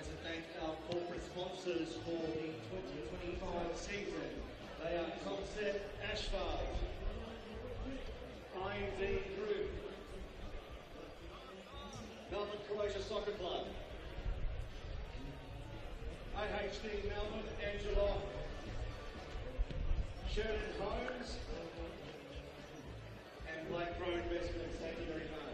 to thank our corporate sponsors for the 2025 season. They are Concept Asphalt, IMV Group, Melbourne Croatia Soccer Club, AHD Melbourne, Angela, Sheridan Homes, and Blake Road Investments. Thank you very much.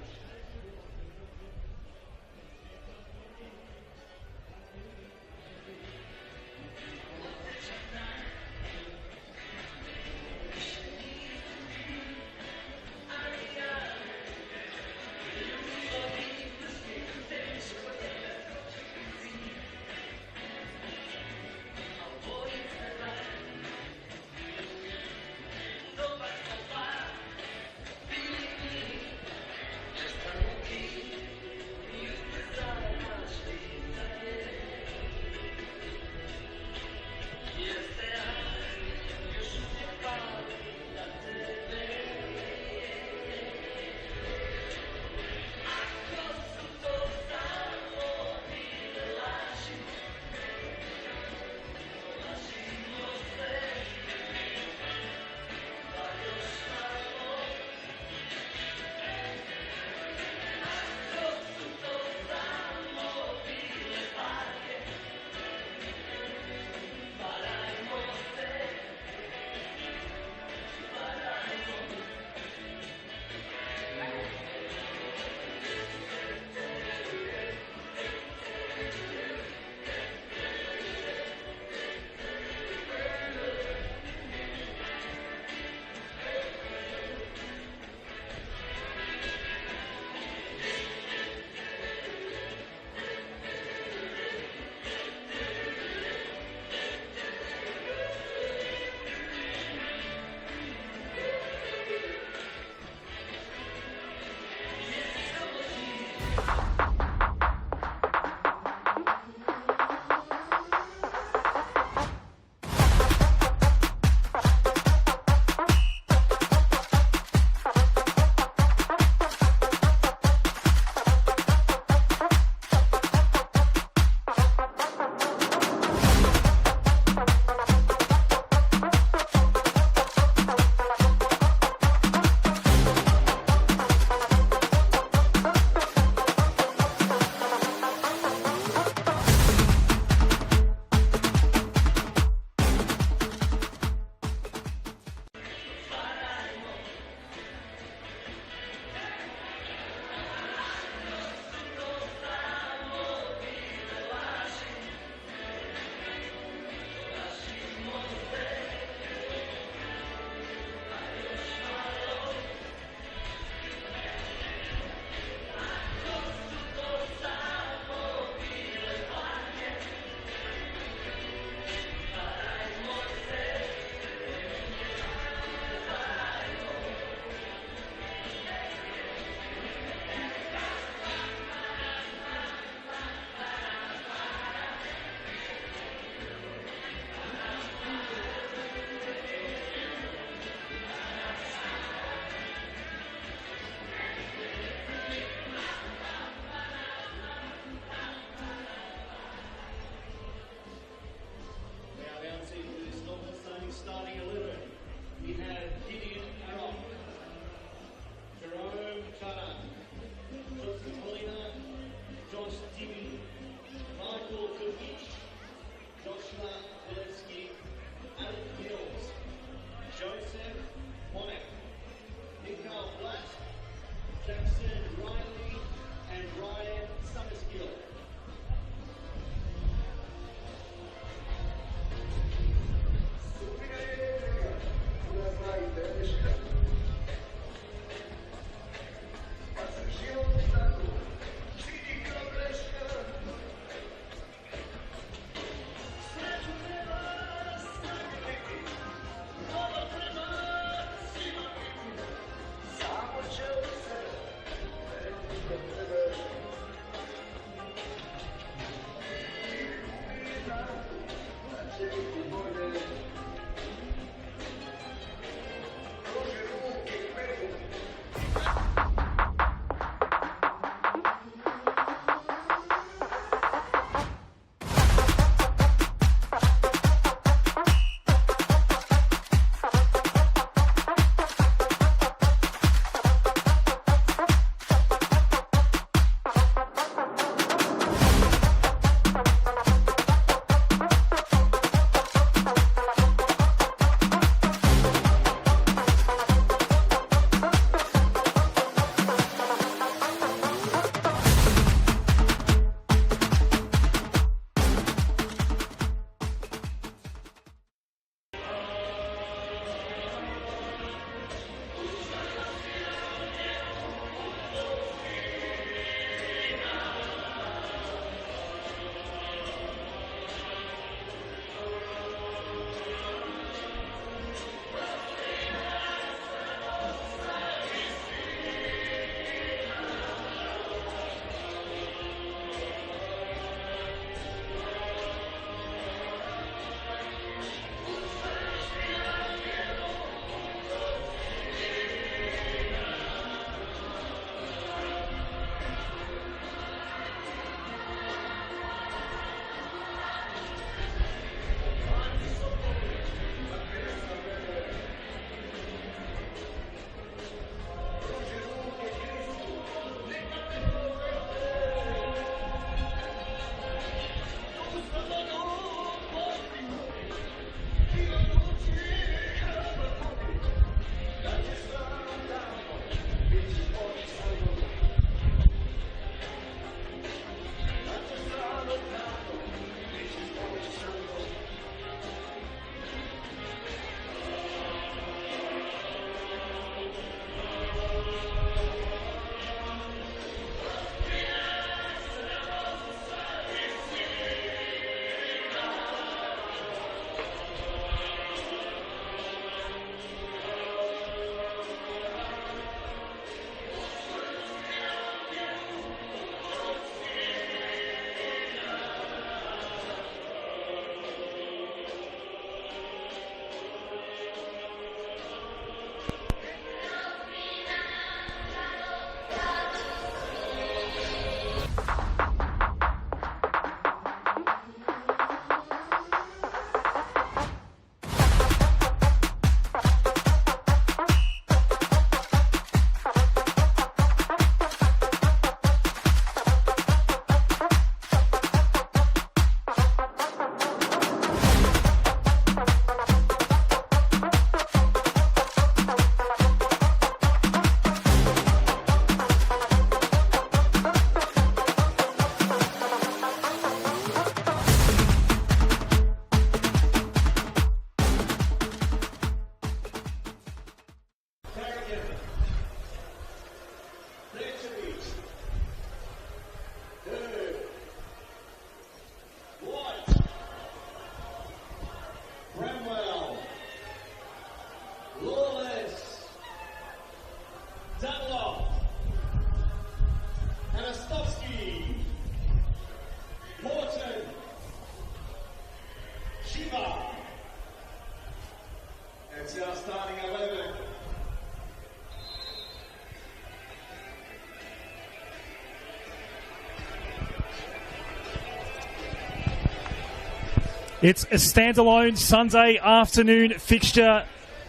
It's a standalone Sunday afternoon fixture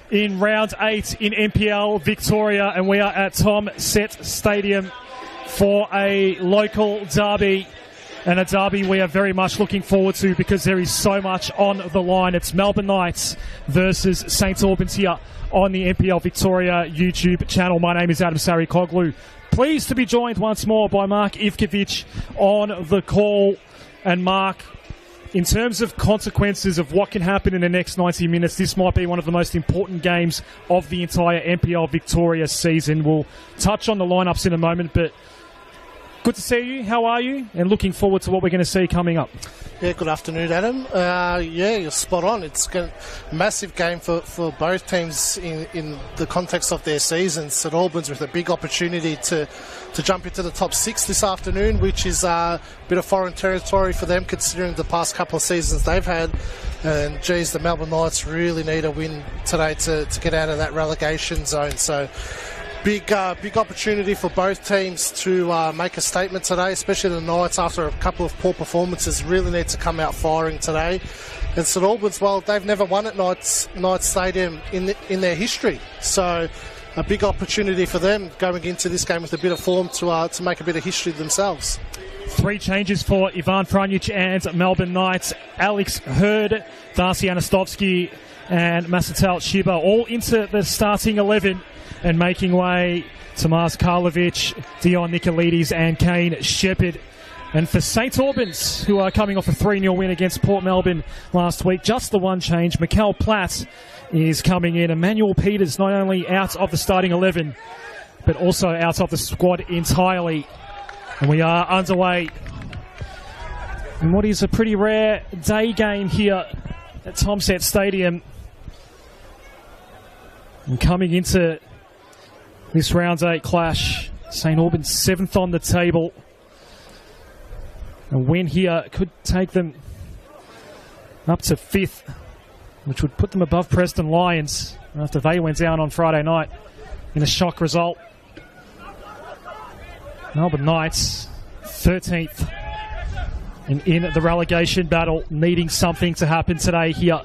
in round 8 in NPL Victoria, and we are at Tom Set Stadium for a local derby, and a derby we are very much looking forward to because there is so much on the line. It's Melbourne Knights versus St Albans here on the NPL Victoria YouTube channel. My name is Adam Sarikoglu. Pleased to be joined once more by Mark Ivkovic on the call. And Mark, in terms of consequences of what can happen in the next 90 minutes, this might be one of the most important games of the entire NPL Victoria season. We'll touch on the lineups in a moment, but good to see you. How are you? And looking forward to what we're going to see coming up. Yeah, good afternoon, Adam. Yeah, you're spot on. It's a massive game for both teams in the context of their seasons. St Albans with a big opportunity to jump into the top 6 this afternoon, which is a bit of foreign territory for them considering the past couple of seasons they've had. And, geez, the Melbourne Knights really need a win today to get out of that relegation zone. So big opportunity for both teams to make a statement today, especially the Knights after a couple of poor performances. Really need to come out firing today. And St Albans, well, they've never won at Knights Stadium in their history. So a big opportunity for them going into this game with a bit of form to make a bit of history themselves. 3 changes for Ivan Franjic and Melbourne Knights. Alex Hurd, Darcy Anastovsky and Masatel Shiba all into the starting 11. And making way, Tomas Karlovic, Dion Nicolaides and Kane Shepherd. And for St Albans, who are coming off a 3-0 win against Port Melbourne last week, just the one change. Mikkel Platt is coming in. Emmanuel Peters not only out of the starting 11, but also out of the squad entirely. And we are underway in what is a pretty rare day game here at Tom Set Stadium. And coming into this round 8 clash, St Albans 7th on the table. A win here could take them up to 5th, which would put them above Preston Lions after they went down on Friday night in a shock result. Melbourne Knights 13th and in the relegation battle, needing something to happen today here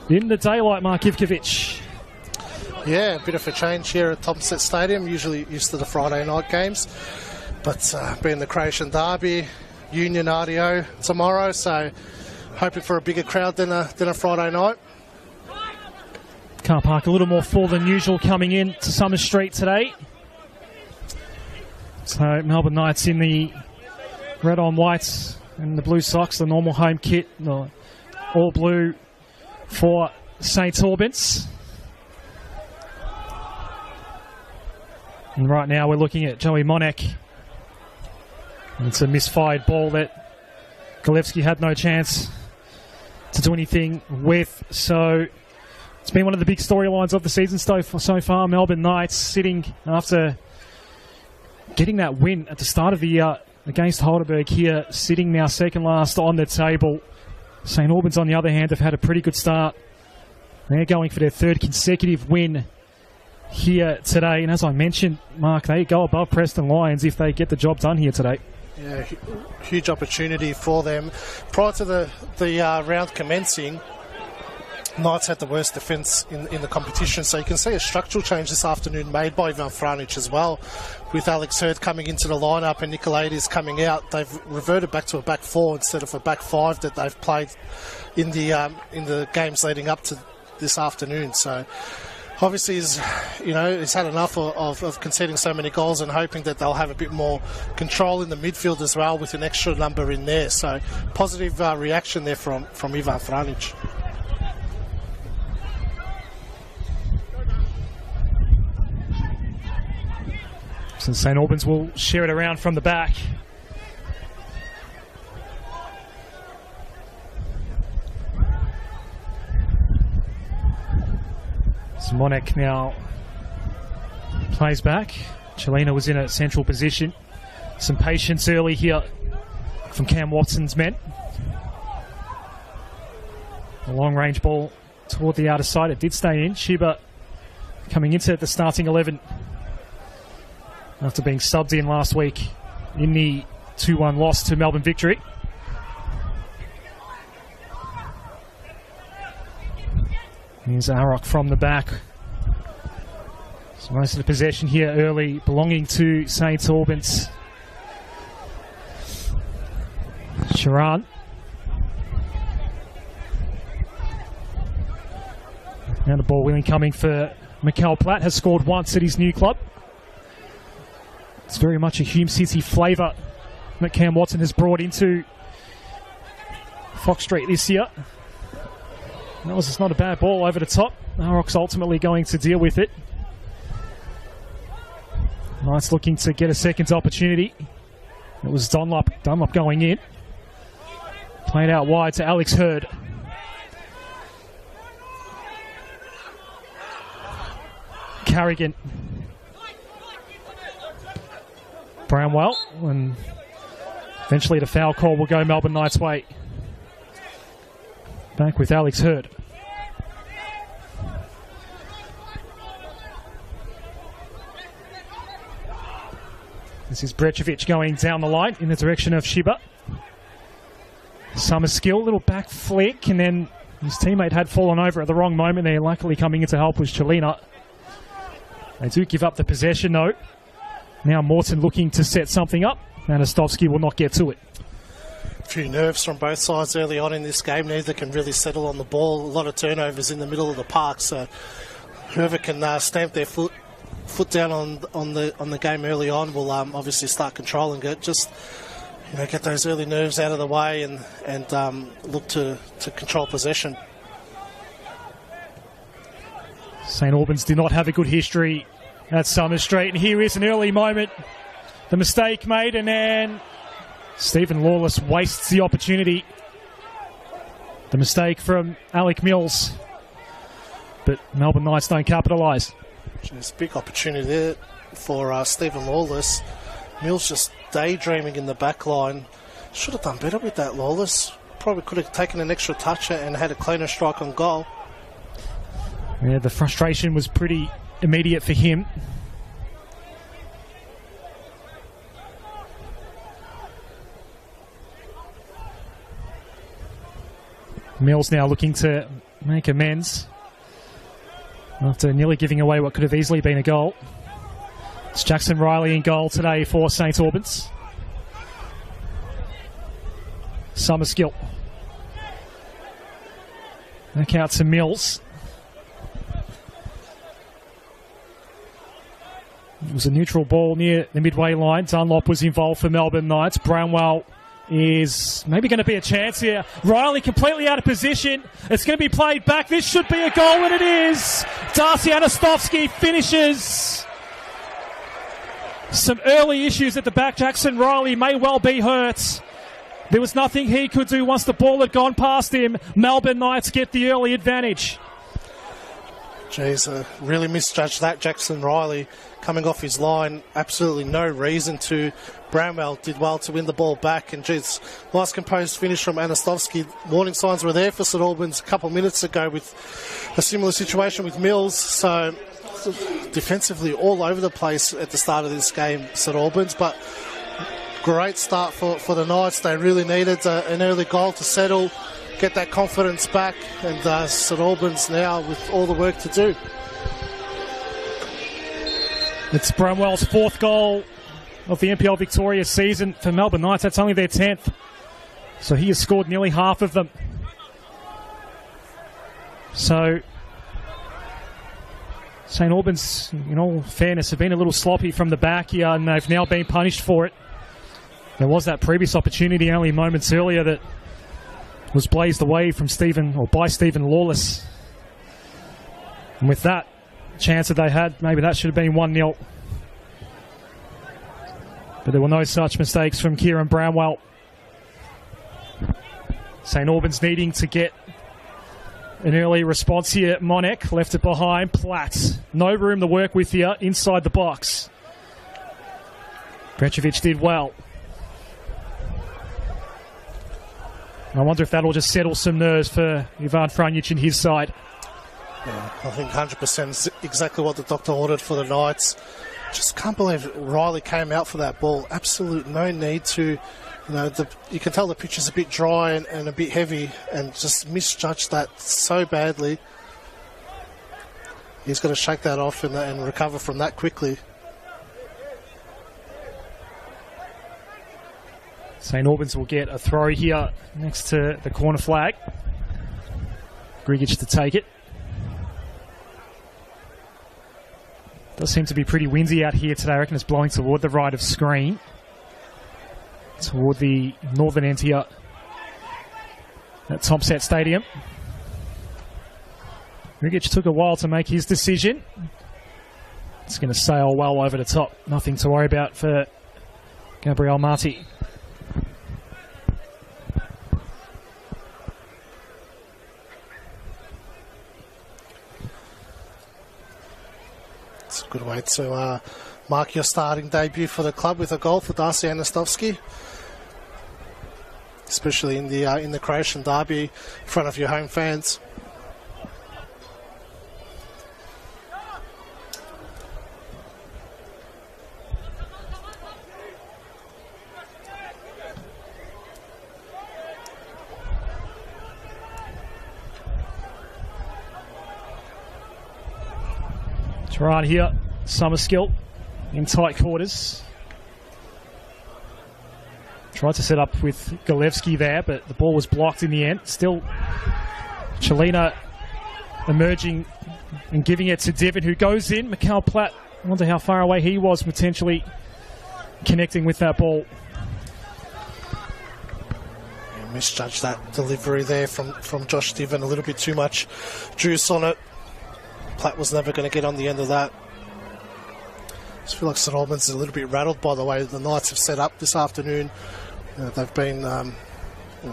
in the daylight. Mark Ivkovic. Yeah, a bit of a change here at Tom Set Stadium. Usually used to the Friday night games, but being the Croatian derby, Union RDO tomorrow, so hoping for a bigger crowd than a Friday night. Car park a little more full than usual coming in to Summer Street today. So Melbourne Knights in the red on whites and the blue socks, the normal home kit, the all blue for St Albans. And right now we're looking at Joey Monek. And it's a misfired ball that Galevsky had no chance to do anything with. So it's been one of the big storylines of the season so far. Melbourne Knights sitting after getting that win at the start of the year against Heidelberg here, sitting now second last on the table. St Albans, on the other hand, have had a pretty good start. They're going for their 3rd consecutive win here today, and as I mentioned, Mark, they go above Preston Lions if they get the job done here today. Yeah, huge opportunity for them. Prior to the round commencing, Knights had the worst defence in the competition, so you can see a structural change this afternoon made by Ivan Franjic as well, with Alex Hurd coming into the lineup and Nicolaides coming out. They've reverted back to a back 4 instead of a back 5 that they've played in the games leading up to this afternoon. So obviously, he's had enough of conceding so many goals and hoping that they'll have a bit more control in the midfield as well with an extra number in there. So positive reaction there from Ivan Franjic. So St Albans will share it around from the back. So Monek now plays back. Chelina was in a central position. Some patience early here from Cam Watson's men. A long-range ball toward the outer side. It did stay in. Shiba coming into the starting 11 after being subbed in last week in the 2-1 loss to Melbourne Victory. Here's Arok from the back. So most of the possession here early belonging to St Albans. Sharan. Now the ball wheeling coming for Mikel Platt, has scored once at his new club. It's very much a Hume City flavour that Cam Watson has brought into Fox Street this year. That was just not a bad ball over the top. Arok's ultimately going to deal with it. Knights looking to get a second opportunity. It was Dunlop going in. Played out wide to Alex Hurd. Carrigan. Brownwell, and eventually the foul call will go Melbourne Knights' way. Back with Alex Hurd. This is Brečević going down the line in the direction of Shiba. Summer skill, little back flick, and then his teammate had fallen over at the wrong moment there. Luckily coming in to help was Chelina. They do give up the possession though. Now Morton looking to set something up. Anastovsky will not get to it. A few nerves from both sides early on in this game. Neither can really settle on the ball. A lot of turnovers in the middle of the park. So whoever can stamp their foot down on the game early on will obviously start controlling it. Just get those early nerves out of the way and look to control possession. St Albans did not have a good history at Summer Street, and here is an early moment. The mistake made, and then Stephen Lawless wastes the opportunity. The mistake from Alec Mills, but Melbourne Knights don't capitalise. There's a big opportunity there for Stephen Lawless. Mills just daydreaming in the back line. Should have done better with that, Lawless. Probably could have taken an extra touch and had a cleaner strike on goal. Yeah, the frustration was pretty immediate for him. Mills now looking to make amends after nearly giving away what could have easily been a goal. It's Jackson Riley in goal today for St Albans. Summer skill. Back out to Mills. It was a neutral ball near the midway line. Dunlop was involved for Melbourne Knights. Brownwell is maybe going to be a chance here. Riley completely out of position. It's going to be played back. This should be a goal, and it is. Darcy Anastovsky finishes. Some early issues at the back. Jackson Riley may well be hurt. There was nothing he could do once the ball had gone past him. Melbourne Knights get the early advantage. Jeez, really misjudged that. Jackson Riley coming off his line, absolutely no reason to. Brownwell did well to win the ball back, and geez, nice composed finish from Anastovsky. Warning signs were there for St Albans a couple of minutes ago with a similar situation with Mills. So defensively all over the place at the start of this game, St Albans, but great start for the Knights. They really needed an early goal to settle, get that confidence back, and St Albans now with all the work to do. It's Bramwell's fourth goal of the NPL Victoria season for Melbourne Knights. That's only their 10th. So he has scored nearly half of them. So St Albans, in all fairness, have been a little sloppy from the back here, and they've now been punished for it. There was that previous opportunity only moments earlier that was blazed away from by Stephen Lawless. And with that chance that they had, maybe that should have been 1-0. But there were no such mistakes from Kieran Brownwell. St Albans needing to get an early response here. Monek left it behind. Platt, no room to work with here inside the box. Brečević did well. I wonder if that'll just settle some nerves for Ivan Franjic and his side. Yeah, I think 100% is exactly what the doctor ordered for the Knights. Just can't believe Riley came out for that ball. Absolute no need to. You can tell the pitch is a bit dry and a bit heavy, and just misjudged that so badly. he's got to shake that off and recover from that quickly. St Albans will get a throw here next to the corner flag. Grigic to take it. Does seem to be pretty windy out here today. I reckon it's blowing toward the right of screen. Toward the northern end here at Tomset Stadium. Grigic took a while to make his decision. It's going to sail well over the top. Nothing to worry about for Gabriel Marti. It's a good way to mark your starting debut for the club with a goal for Darcy Anastovsky, especially in the Croatian derby in front of your home fans. Right here, Summerskill in tight quarters. Tried to set up with Golevsky there, but the ball was blocked in the end. Still, Chelina emerging and giving it to Devon, who goes in. Mikal Platt, I wonder how far away he was potentially connecting with that ball. Yeah, misjudged that delivery there from Josh Devon. A little bit too much juice on it. Platt was never going to get on the end of that. I just feel like St Albans is a little bit rattled by the way the Knights have set up this afternoon. They've been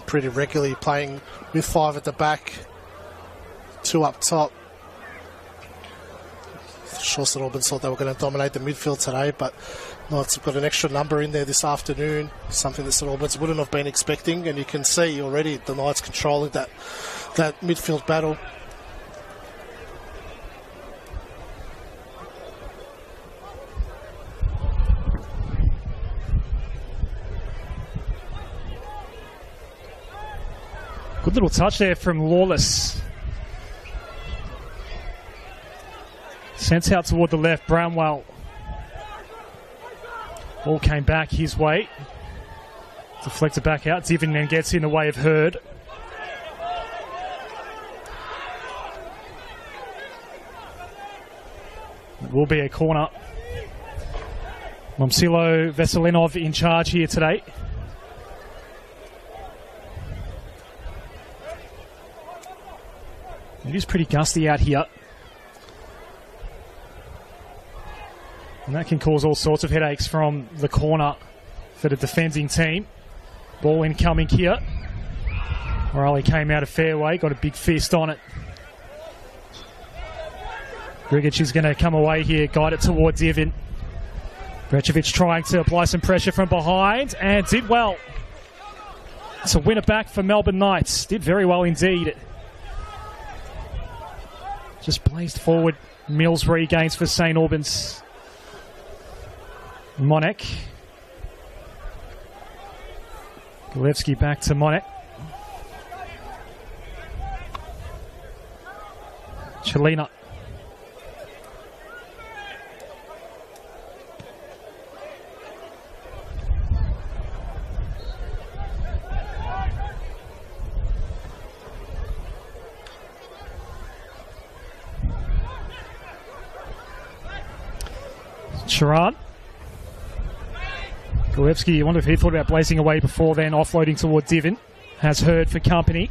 pretty regularly playing with 5 at the back, 2 up top. Sure, St Albans thought they were going to dominate the midfield today, but Knights have got an extra number in there this afternoon, something that St Albans wouldn't have been expecting, and you can see already the Knights controlling that midfield battle. Good little touch there from Lawless. Sent out toward the left, Brownwell. Ball came back his way. Deflected back out. Divin then gets in the way of Hurd. It will be a corner. Momcilo Veselinov in charge here today. It is pretty gusty out here. And that can cause all sorts of headaches from the corner for the defending team. Ball incoming here. O'Reilly came out of fairway, got a big fist on it. Grigic is going to come away here, guide it towards Ivan. Brecevic trying to apply some pressure from behind and did well. It's a winner back for Melbourne Knights. Did very well indeed. Just blazed forward. Mills regains for St Albans. Monek. Golevsky back to Monek. Chelina. Sharan. Golevsky, I wonder if he thought about blazing away before then, offloading toward Divin. Has Hurd for company.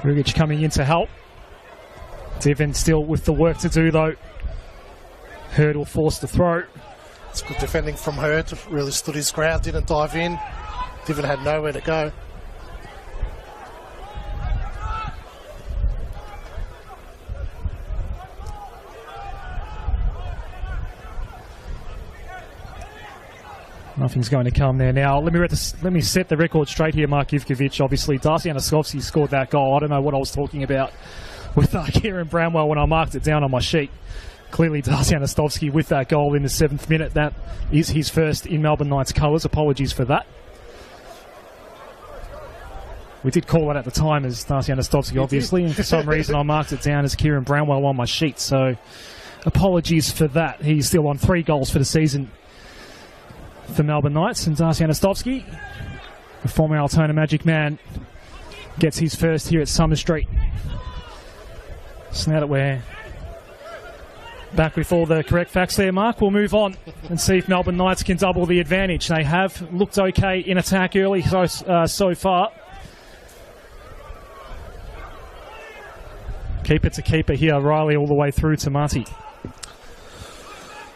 Rugic coming in to help. Divin still with the work to do though. Hurd will force the throw. It's good defending from Hurd. Really stood his ground, didn't dive in. Divin had nowhere to go. Nothing's going to come there now. Let me set the record straight here, Mark Ivkovic. Obviously, Darcy Anastovsky scored that goal. I don't know what I was talking about with Kieran Bramwell when I marked it down on my sheet. Clearly, Darcy Anastovsky with that goal in the 7th minute. That is his first in Melbourne Knights colours. Apologies for that. We did call it at the time as Darcy Anastovsky, obviously, and for some reason I marked it down as Kieran Brownwell on my sheet, so apologies for that. He's still on 3 goals for the season for Melbourne Knights, and Darcy Anastovsky, the former Altona Magic man, gets his first here at Summer Street. So now that we're back with all the correct facts there, Mark, we'll move on and see if Melbourne Knights can double the advantage. They have looked okay in attack early so far. Keeper to keeper here, Riley all the way through to Marty.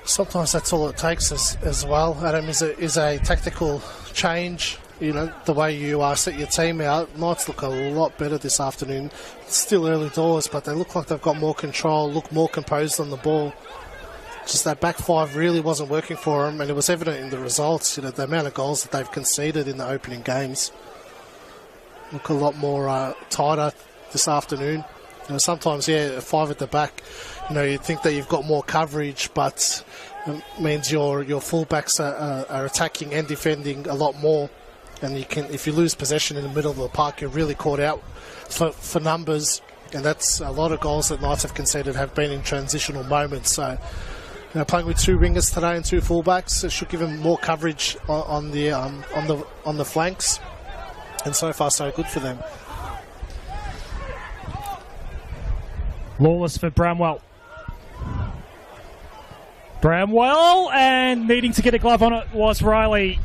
Sometimes that's all it takes as well, Adam, is a tactical change. You know, the way you set your team out. Knights look a lot better this afternoon. It's still early doors, but they look like they've got more control, look more composed on the ball. Just that back 5 really wasn't working for them, and it was evident in the results. You know, the amount of goals that they've conceded in the opening games look a lot more tighter this afternoon. You know, sometimes, 5 at the back, you know, you think that you've got more coverage, but it means your fullbacks are attacking and defending a lot more. And you can, if you lose possession in the middle of the park, you're really caught out for numbers. And that's a lot of goals that Knights have conceded have been in transitional moments. So, you know, playing with 2 wingers today and 2 fullbacks, it should give them more coverage on the flanks. And so far, so good for them. Lawless for Bramwell. Bramwell, and needing to get a glove on it was Riley.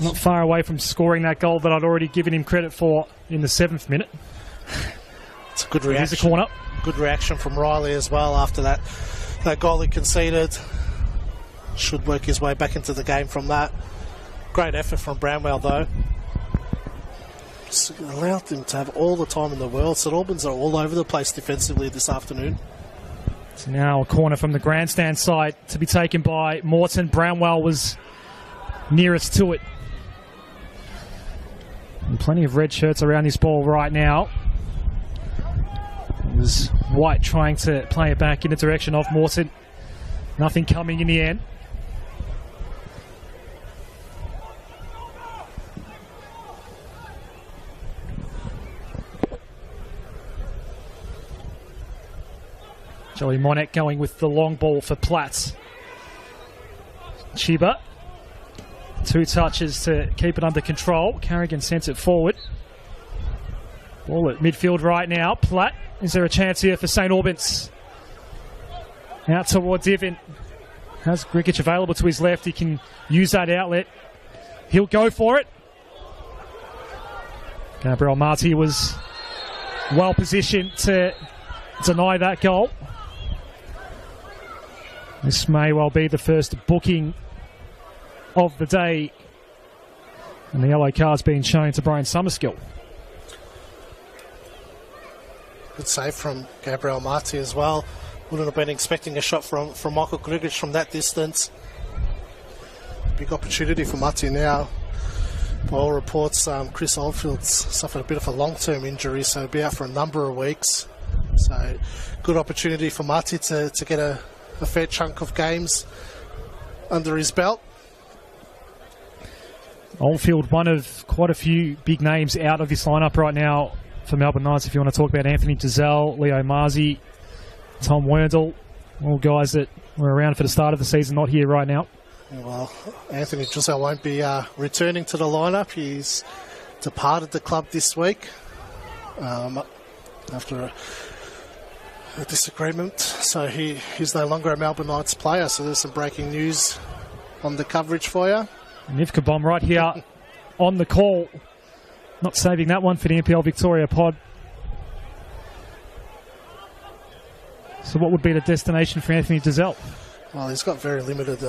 Not far away from scoring that goal that I'd already given him credit for in the 7th minute. It's a good reaction. Here's a corner. Good reaction from Riley as well after that goal he conceded. Should work his way back into the game from that. Great effort from Bramwell though. Just allowed them to have all the time in the world. St Albans are all over the place defensively this afternoon. So now a corner from the grandstand side to be taken by Morton. Bramwell was nearest to it. And plenty of red shirts around this ball right now. It was White trying to play it back in the direction of Morton. Nothing coming in the end. Joey Monek going with the long ball for Platts. Chiba. 2 touches to keep it under control. Carrigan sends it forward. Ball at midfield right now. Platt. Is there a chance here for St Albans? Out towards Ivan. Has Grigic available to his left. He can use that outlet. He'll go for it. Gabriel Marti was well positioned to deny that goal. This may well be the first booking of the day. And the yellow card's being shown to Brian Summerskill. Good save from Gabriel Marti as well. Wouldn't have been expecting a shot from Michael Grigic from that distance. Big opportunity for Marti now. By all reports, Chris Oldfield's suffered a bit of a long-term injury, so he'll be out for a number of weeks. So good opportunity for Marti to get a fair chunk of games under his belt. Oldfield, one of quite a few big names out of this lineup right now for Melbourne Knights. If you want to talk about Anthony Giselle, Leo Marzi, Tom Werndl, all guys that were around for the start of the season, not here right now. Well, Anthony Giselle won't be returning to the lineup. He's departed the club this week after a disagreement. So he's no longer a Melbourne Knights player. So there's some breaking news on the coverage for you. Nivka Bomb right here on the call. Not saving that one for the NPL Victoria pod. So what would be the destination for Anthony Giselle? Well, he's got very limited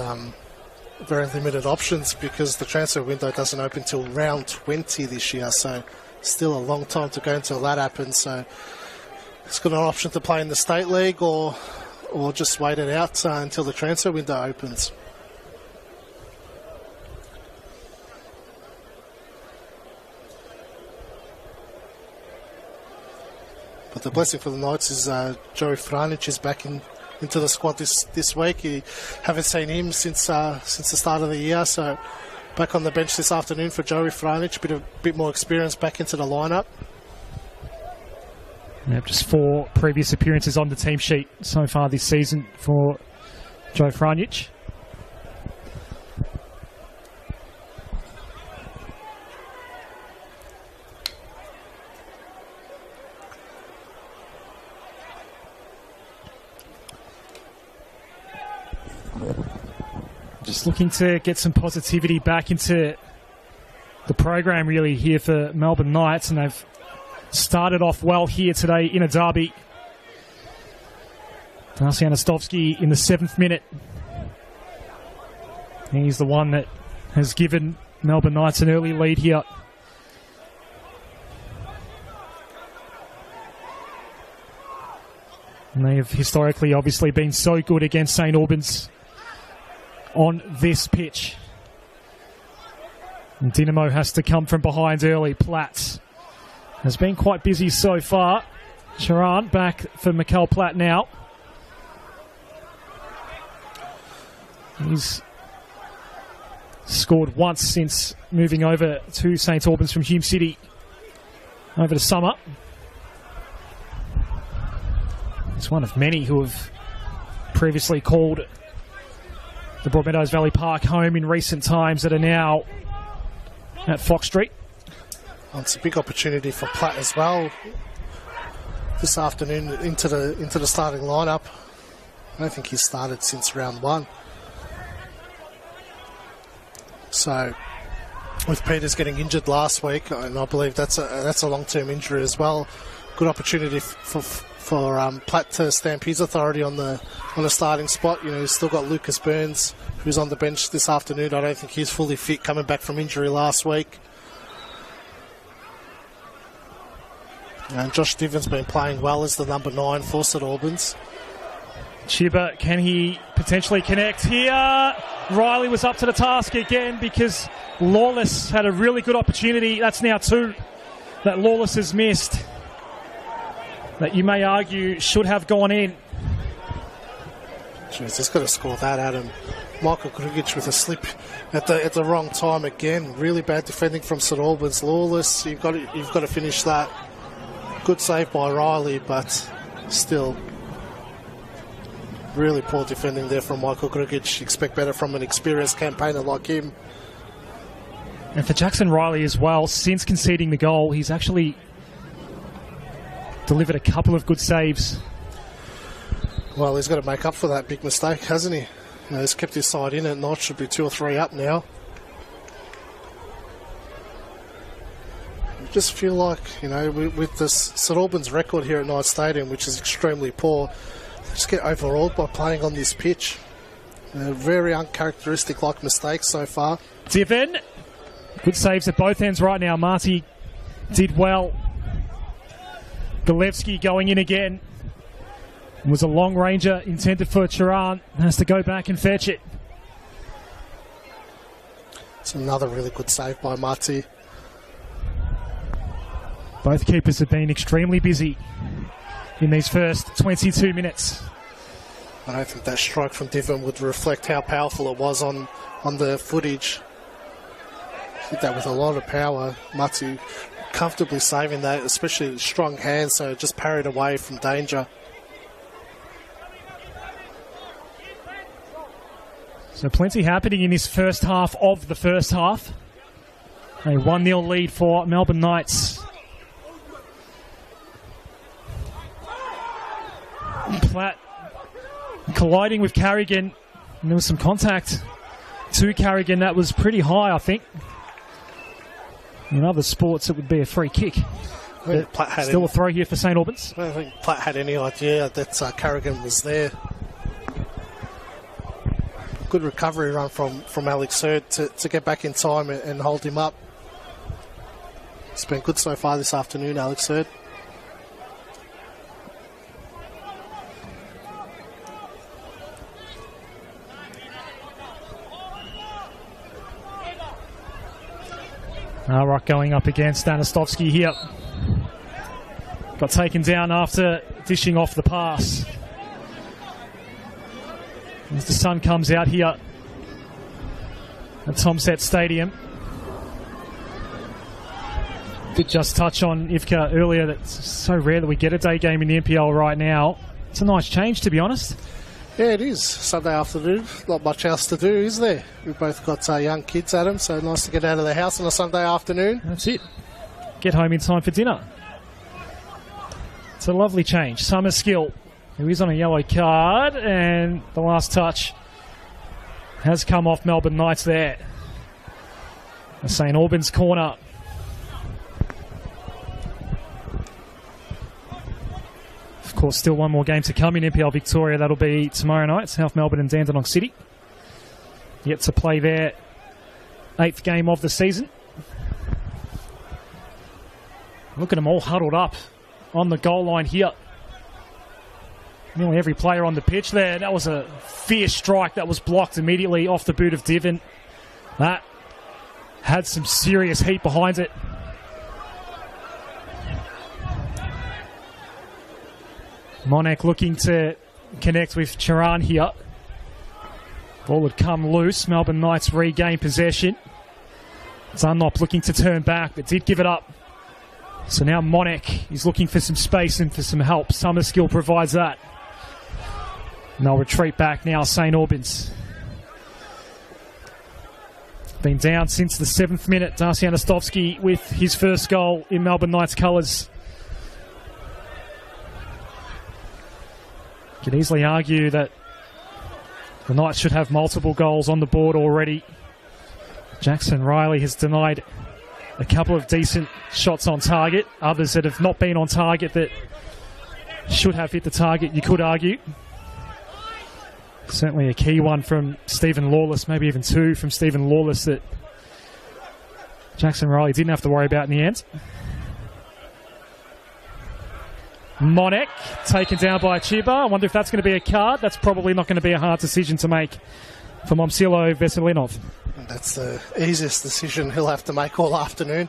options because the transfer window doesn't open till round 20 this year. So still a long time to go until that happens. So he's got an option to play in the State League or just wait it out until the transfer window opens. But the blessing for the Knights is Joey Franic is back into the squad this week. You haven't seen him since the start of the year, so back on the bench this afternoon for Joey Franich. Bit more experience back into the lineup. Yep, just 4 previous appearances on the team sheet so far this season for Joe Franich. Just looking to get some positivity back into the program really here for Melbourne Knights, and they've started off well here today in a derby. Darcy Anastovsky in the 7th minute. He's the one that has given Melbourne Knights an early lead here. And they have historically obviously been so good against St Albans on this pitch. And Dynamo has to come from behind early. Platt has been quite busy so far. Charan back for Mikel Platt now. He's scored once since moving over to St Albans from Hume City over the summer. He's one of many who have previously called the Broadmeadows Valley Park home in recent times that are now at Fox Street. Well, it's a big opportunity for Platt as well this afternoon into the starting lineup. I don't think he's started since round 1. So with Peters getting injured last week, and I believe that's a long-term injury as well, good opportunity for Platt to stamp his authority on the starting spot. You know, he's still got Lucas Burns, who's on the bench this afternoon. I don't think he's fully fit, coming back from injury last week. And Josh Divon's been playing well as the number 9 for St Albans. Chiba, can he potentially connect here? Riley was up to the task again because Lawless had a really good opportunity. That's now 2 that Lawless has missed, that you may argue should have gone in. Jeez, he's got to score that, Adam. Michael Grugic with a slip at the wrong time again. Really bad defending from St Albans. Lawless, you've got to finish that. Good save by Riley, but still really poor defending there from Michael Grugic. Expect better from an experienced campaigner like him. And for Jackson Riley as well, since conceding the goal, he's actually delivered a couple of good saves. Well, he's got to make up for that big mistake, hasn't he? You know, he's kept his side in it. Knights should be 2 or 3 up now. I just feel like, you know, with this St Albans record here at Knights Stadium, which is extremely poor, they just get overawed by playing on this pitch. Very uncharacteristic-like mistakes so far. Divin, good saves at both ends right now. Marty did well. Galevsky going in again. It was a long ranger intended for Charan. Has to go back and fetch it. It's another really good save by Marty. Both keepers have been extremely busy in these first 22 minutes. I don't think that strike from Divin would reflect how powerful it was on the footage. Hit that with a lot of power. Marty comfortably saving that, especially strong hands, so just parried away from danger. So plenty happening in this first half of the first half. A 1-0 lead for Melbourne Knights. Platt colliding with Carrigan, and there was some contact to Carrigan that was pretty high, I think. In other sports, it would be a free kick. Platt had still a throw here for St Albans. I don't think Platt had any idea that Carrigan was there. Good recovery run from Alex Hurd to get back in time and hold him up. It's been good so far this afternoon, Alex Hurd. Rock going up against Anastovsky here. Got taken down after dishing off the pass. As the sun comes out here. at Tom Set Stadium. Did just touch on IFCA earlier. That's so rare that we get a day game in the NPL right now. It's a nice change, to be honest. Yeah, it is. Sunday afternoon. Not much else to do, is there? We've both got young kids, Adam, so nice to get out of the house on a Sunday afternoon. That's it. Get home in time for dinner. It's a lovely change. Summerskill, who is on a yellow card, and the last touch has come off Melbourne Knights there. St Albans corner. Of course, still one more game to come in NPL Victoria. That'll be tomorrow night, South Melbourne and Dandenong City. Yet to play their 8th game of the season. Look at them all huddled up on the goal line here. Nearly every player on the pitch there. That was a fierce strike that was blocked immediately off the boot of Divan. That had some serious heat behind it. Monek looking to connect with Charan here. Ball had come loose. Melbourne Knights regain possession. Dunlop looking to turn back, but did give it up. So now Monek is looking for some space and for some help. Summerskill provides that. And they'll retreat back now, St Albans. Been down since the 7th minute. Darcy Anastovsky with his first goal in Melbourne Knights colours. You could easily argue that the Knights should have multiple goals on the board already. Jackson Riley has denied a couple of decent shots on target. Others that have not been on target that should have hit the target, you could argue. Certainly a key one from Stephen Lawless, maybe even 2 from Stephen Lawless that Jackson Riley didn't have to worry about in the end. Monek taken down by Chiba. I wonder if that's going to be a card. That's probably not going to be a hard decision to make for Momcilo Veselinov. That's the easiest decision he'll have to make all afternoon.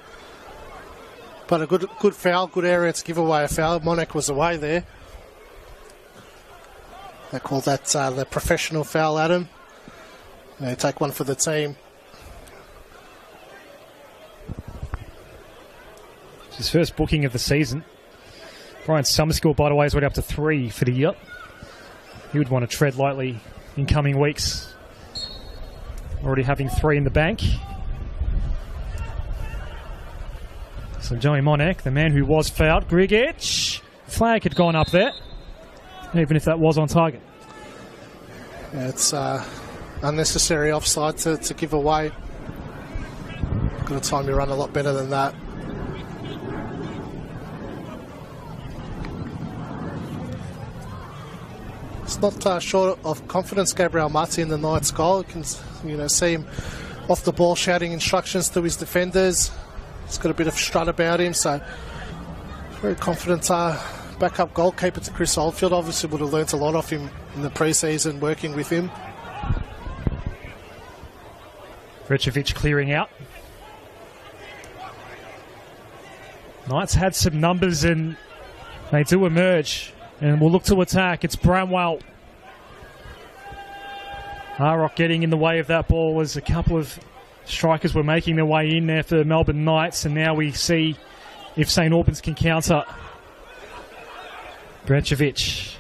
But a good foul, good area to give away a foul. Monek was away there. They call that the professional foul, Adam. They take one for the team. His first booking of the season. Brian Summerskill, by the way, is already up to 3 for the year. He would want to tread lightly in coming weeks. Already having 3 in the bank. So Joey Monek, the man who was fouled. Grigic. Flag had gone up there, even if that was on target. Yeah, it's unnecessary offside to give away. Got to time your run a lot better than that. It's not short of confidence, Gabriel Mati, in the Knights' goal. You can see him off the ball shouting instructions to his defenders. He's got a bit of strut about him, so very confident backup goalkeeper to Chris Oldfield. Obviously would have learnt a lot off him in the pre-season working with him. Vrečević clearing out. Knights had some numbers and they do emerge. And we'll look to attack. It's Bramwell. Harrock getting in the way of that ball as a couple of strikers were making their way in there for the Melbourne Knights. And now we see if St Albans can counter. Vrečević.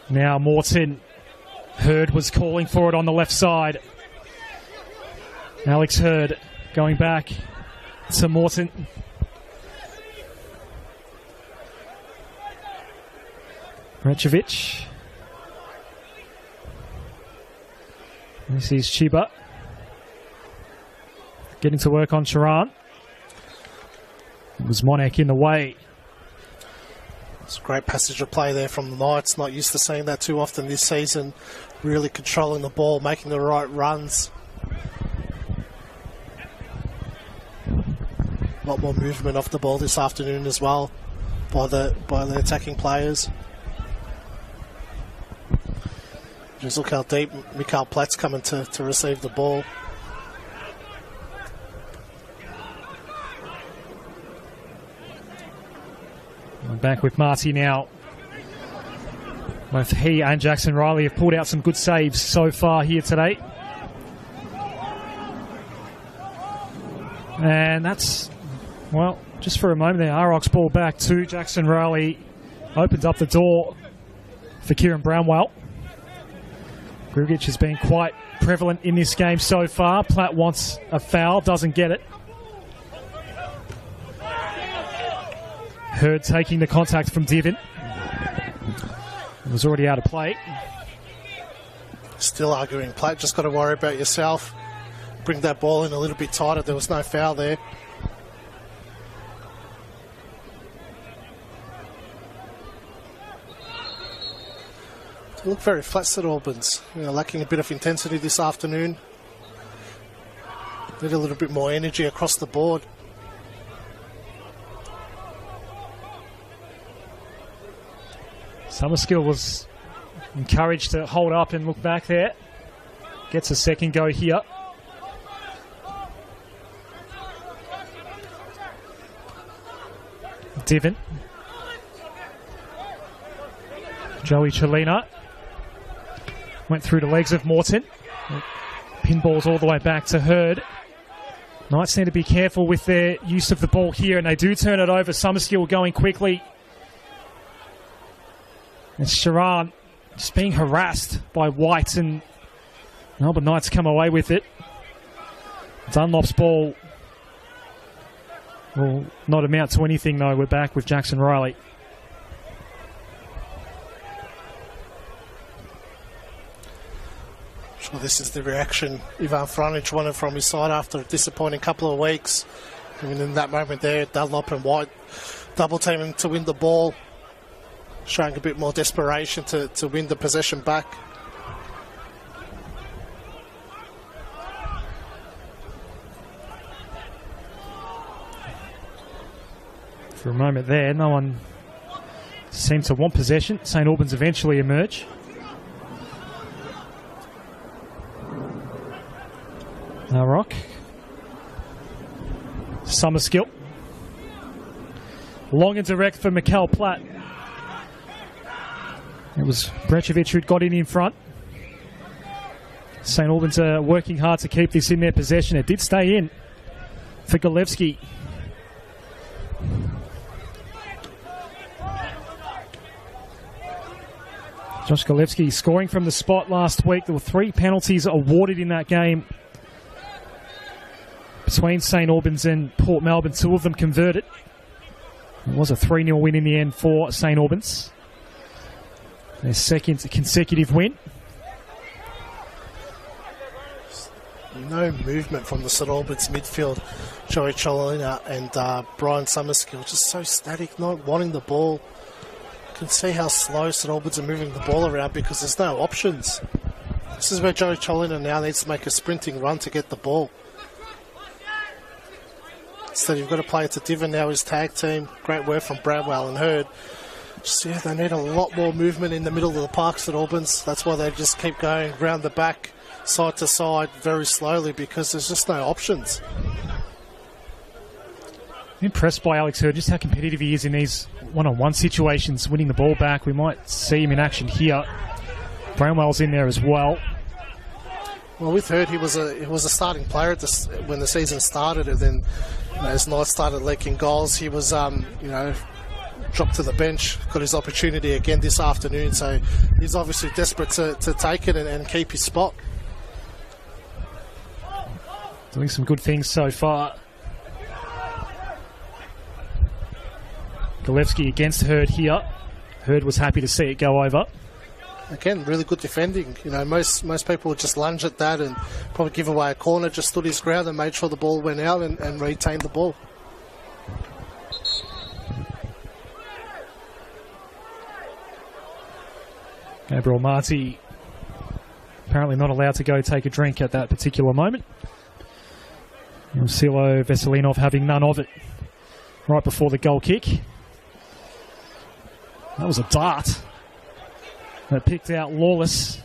Now Morton. Hurd was calling for it on the left side. Alex Hurd going back to Morton. Vrečević. This is Chiba. Getting to work on Charan. It was Monek in the way. It's a great passage of play there from the Knights. Not used to seeing that too often this season. Really controlling the ball, making the right runs. A lot more movement off the ball this afternoon as well by the attacking players. Just look how deep Mikael Platt's coming to receive the ball. Back with Marty now. Both he and Jackson Riley have pulled out some good saves so far here today. And that's, well, just for a moment there, Arrock's ball back to Jackson Riley. Opens up the door for Kieran Brownwell. Grugic has been quite prevalent in this game so far. Platt wants a foul, doesn't get it. Hurd taking the contact from Divin. It was already out of play. Still arguing, Platt, just got to worry about yourself. Bring that ball in a little bit tighter. There was no foul there. They look very flat at Albans. Lacking a bit of intensity this afternoon. Need a little bit more energy across the board. Summerskill was encouraged to hold up and look back there. Gets a second go here. Divin. Joey Chelina went through the legs of Morton. Pinballs all the way back to Hurd. Knights need to be careful with their use of the ball here, and they do turn it over. Summerskill going quickly. And Sharan just being harassed by White, and Melbourne Knights come away with it. Dunlop's ball will not amount to anything, though. We're back with Jackson Riley. Sure, this is the reaction Ivan Franic wanted from his side after a disappointing couple of weeks. I mean, in that moment there, Dunlop and White double teaming to win the ball, showing a bit more desperation to win the possession back. For a moment there, no one seemed to want possession. St Albans eventually emerge. Now Rock. Summerskill. Long and direct for Mikkel Platt. It was Brecevic who'd got in front. St Albans are working hard to keep this in their possession. It did stay in for Golevsky. Josh Golevsky scoring from the spot last week. There were 3 penalties awarded in that game between St Albans and Port Melbourne. 2 of them converted. It was a 3-0 win in the end for St Albans. Their second consecutive win. No movement from the St Albans midfield. Joey Chelina and Brian Summerskill just so static, not wanting the ball. You can see how slow St Albans are moving the ball around because there's no options. This is where Joey Chelina now needs to make a sprinting run to get the ball. So you've got to play it to Divin now, his tag team. Great work from Bradwell and Hurd. Just, yeah, they need a lot more movement in the middle of the park, St Albans. That's why they just keep going round the back, side to side, very slowly, because there's just no options. I'm impressed by Alex Hurd, just how competitive he is in these one-on-one situations, winning the ball back. We might see him in action here. Brownwell's in there as well. Well, with Hurd, he was a starting player when the season started, and then as Knights started leaking goals, he was dropped to the bench. Got his opportunity again this afternoon, so he's obviously desperate to take it and keep his spot. Doing some good things so far. Golevsky against Hurd here. Hurd was happy to see it go over. Again, really good defending. Most people would just lunge at that and probably give away a corner. Just stood his ground and made sure the ball went out and retained the ball. Gabriel Marty apparently not allowed to go take a drink at that particular moment. Silo Veselinov having none of it right before the goal kick. That was a dart that picked out Lawless,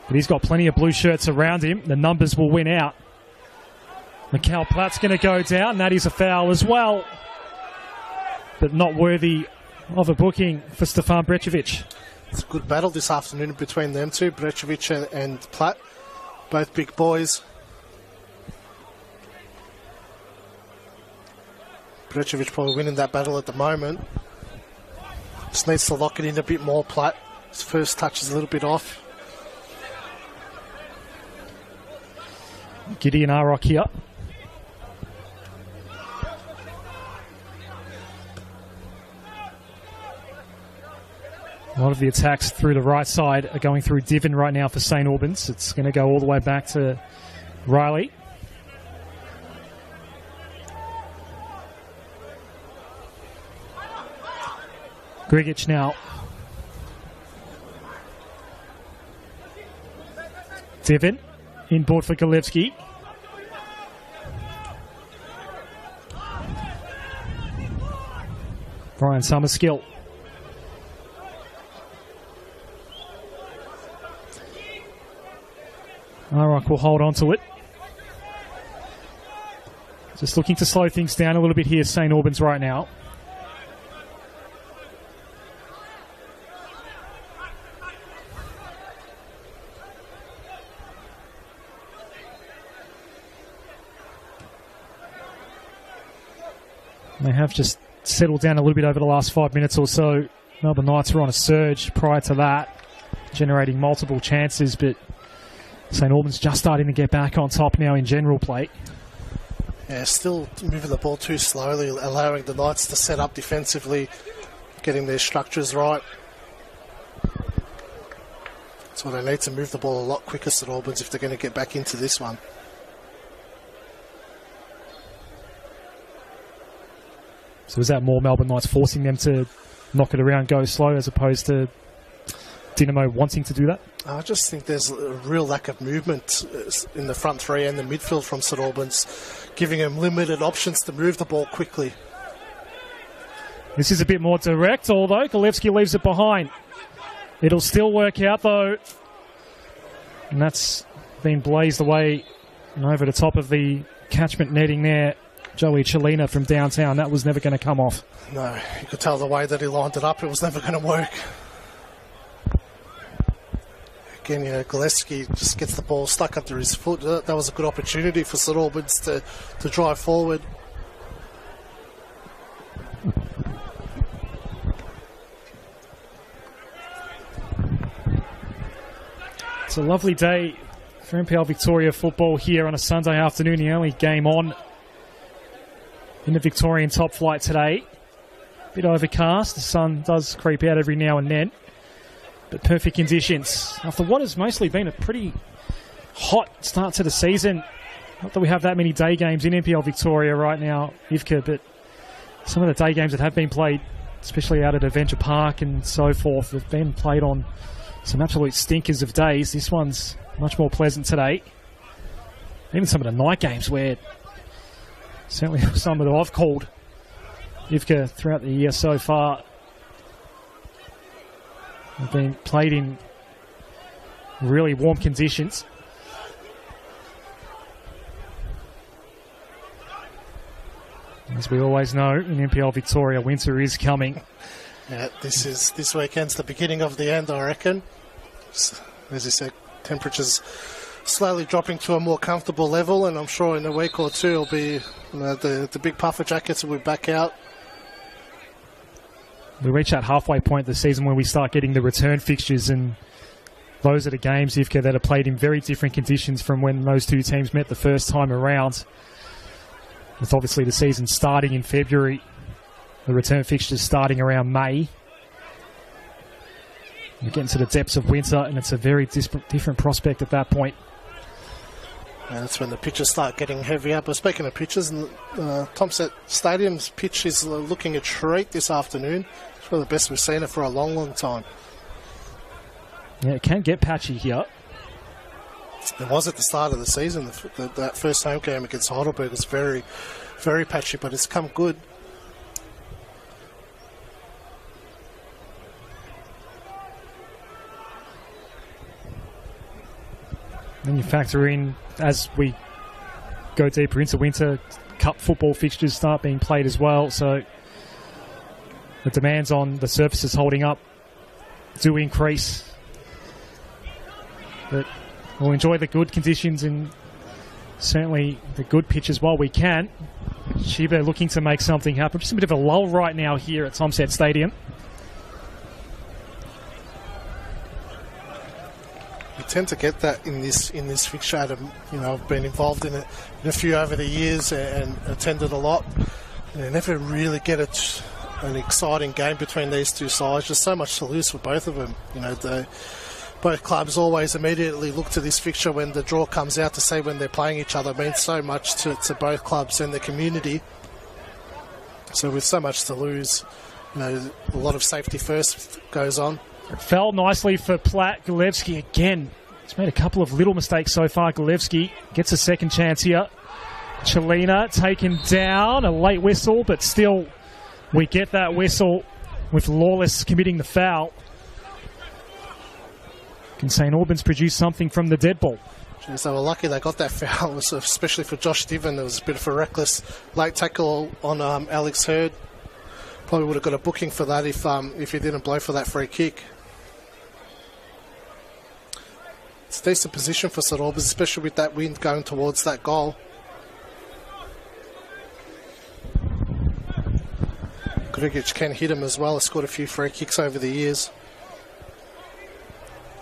but he's got plenty of blue shirts around him. The numbers will win out. Mikkel Platt's going to go down. That is a foul as well, but not worthy of a booking for Stefan Brecevic. It's a good battle this afternoon between them two, Brecevic and Platt. Both big boys. Brecevic probably winning that battle at the moment. Just needs to lock it in a bit more, Platt. His first touch is a little bit off. Gideon Arrock here. A lot of the attacks through the right side are going through Diven right now for St Albans. It's going to go all the way back to Riley. Grigic now. Diven inboard for Galevsky. Brian Summerskill. Arrock will hold on to it. Just looking to slow things down a little bit here, St Albans right now. They have just settled down a little bit over the last 5 minutes or so. Melbourne Knights were on a surge prior to that, generating multiple chances, but St Albans just starting to get back on top now in general play. Yeah, still moving the ball too slowly, allowing the Knights to set up defensively, getting their structures right. So they need to move the ball a lot quicker, St Albans, if they're going to get back into this one. So is that more Melbourne Knights forcing them to knock it around, go slow, as opposed to Dynamo wanting to do that? I just think there's a real lack of movement in the front three and the midfield from St Albans, giving them limited options to move the ball quickly. This is a bit more direct, although Galevsky leaves it behind. It'll still work out, though. And that's been blazed away and over the top of the catchment netting there. Joey Chelina from downtown. That was never going to come off. No, you could tell the way that he lined it up, it was never going to work. Again, Gillespie just gets the ball stuck under his foot. That was a good opportunity for St Albans to drive forward. It's a lovely day for NPL Victoria football here on a Sunday afternoon. The only game on in the Victorian top flight today. A bit overcast. The sun does creep out every now and then. But perfect conditions. After what has mostly been a pretty hot start to the season. Not that we have that many day games in NPL Victoria right now, Ivka, but some of the day games that have been played, especially out at Adventure Park and so forth, have been played on some absolute stinkers of days. This one's much more pleasant today. Even some of the night games where certainly some that I've called Ivka throughout the year so far have been played in really warm conditions. As we always know, in NPL Victoria, winter is coming. Yeah, this weekend's the beginning of the end, I reckon. As you said, temperatures slowly dropping to a more comfortable level, and I'm sure in a week or two it'll be the big puffer jackets will be back out. We reach that halfway point of the season where we start getting the return fixtures, and those are the games, Ivka, that are played in very different conditions from when those two teams met the first time around. With obviously the season starting in February, the return fixtures starting around May. We're getting to the depths of winter, and it's a very different prospect at that point. And that's when the pitches start getting heavier. But speaking of pitches, Tomset Stadium's pitch is looking a treat this afternoon. It's one of the best we've seen it for a long, long time. Yeah, it can get patchy here. It was at the start of the season. That first home game against Heidelberg was very, very patchy, but it's come good. Then you factor in, as we go deeper into winter, cup football fixtures start being played as well. So the demands on the surfaces holding up do increase. But we'll enjoy the good conditions and certainly the good pitches while we can. Chiba looking to make something happen. Just a bit of a lull right now here at Tom Set Stadium. You tend to get that in this fixture, Adam. You know, I've been involved in a few over the years and attended a lot. You never really get an exciting game between these two sides. Just so much to lose for both of them. You know, both clubs always immediately look to this fixture when the draw comes out to say when they're playing each other. It means so much to both clubs and the community. So with so much to lose, you know, a lot of safety first goes on. It fell nicely for Platt. Gulevsky again. He's made a couple of little mistakes so far. Gulevsky gets a second chance here. Chelina taken down. A late whistle, but still we get that whistle with Lawless committing the foul. Can St Albans produce something from the dead ball? Jeez, they were lucky they got that foul, especially for Josh Diven. There was a bit of a reckless late tackle on Alex Hurd. Probably would have got a booking for that if he didn't blow for that free kick. It's a decent position for St Albans, especially with that wind going towards that goal. Grigic can hit him as well. Has scored a few free kicks over the years.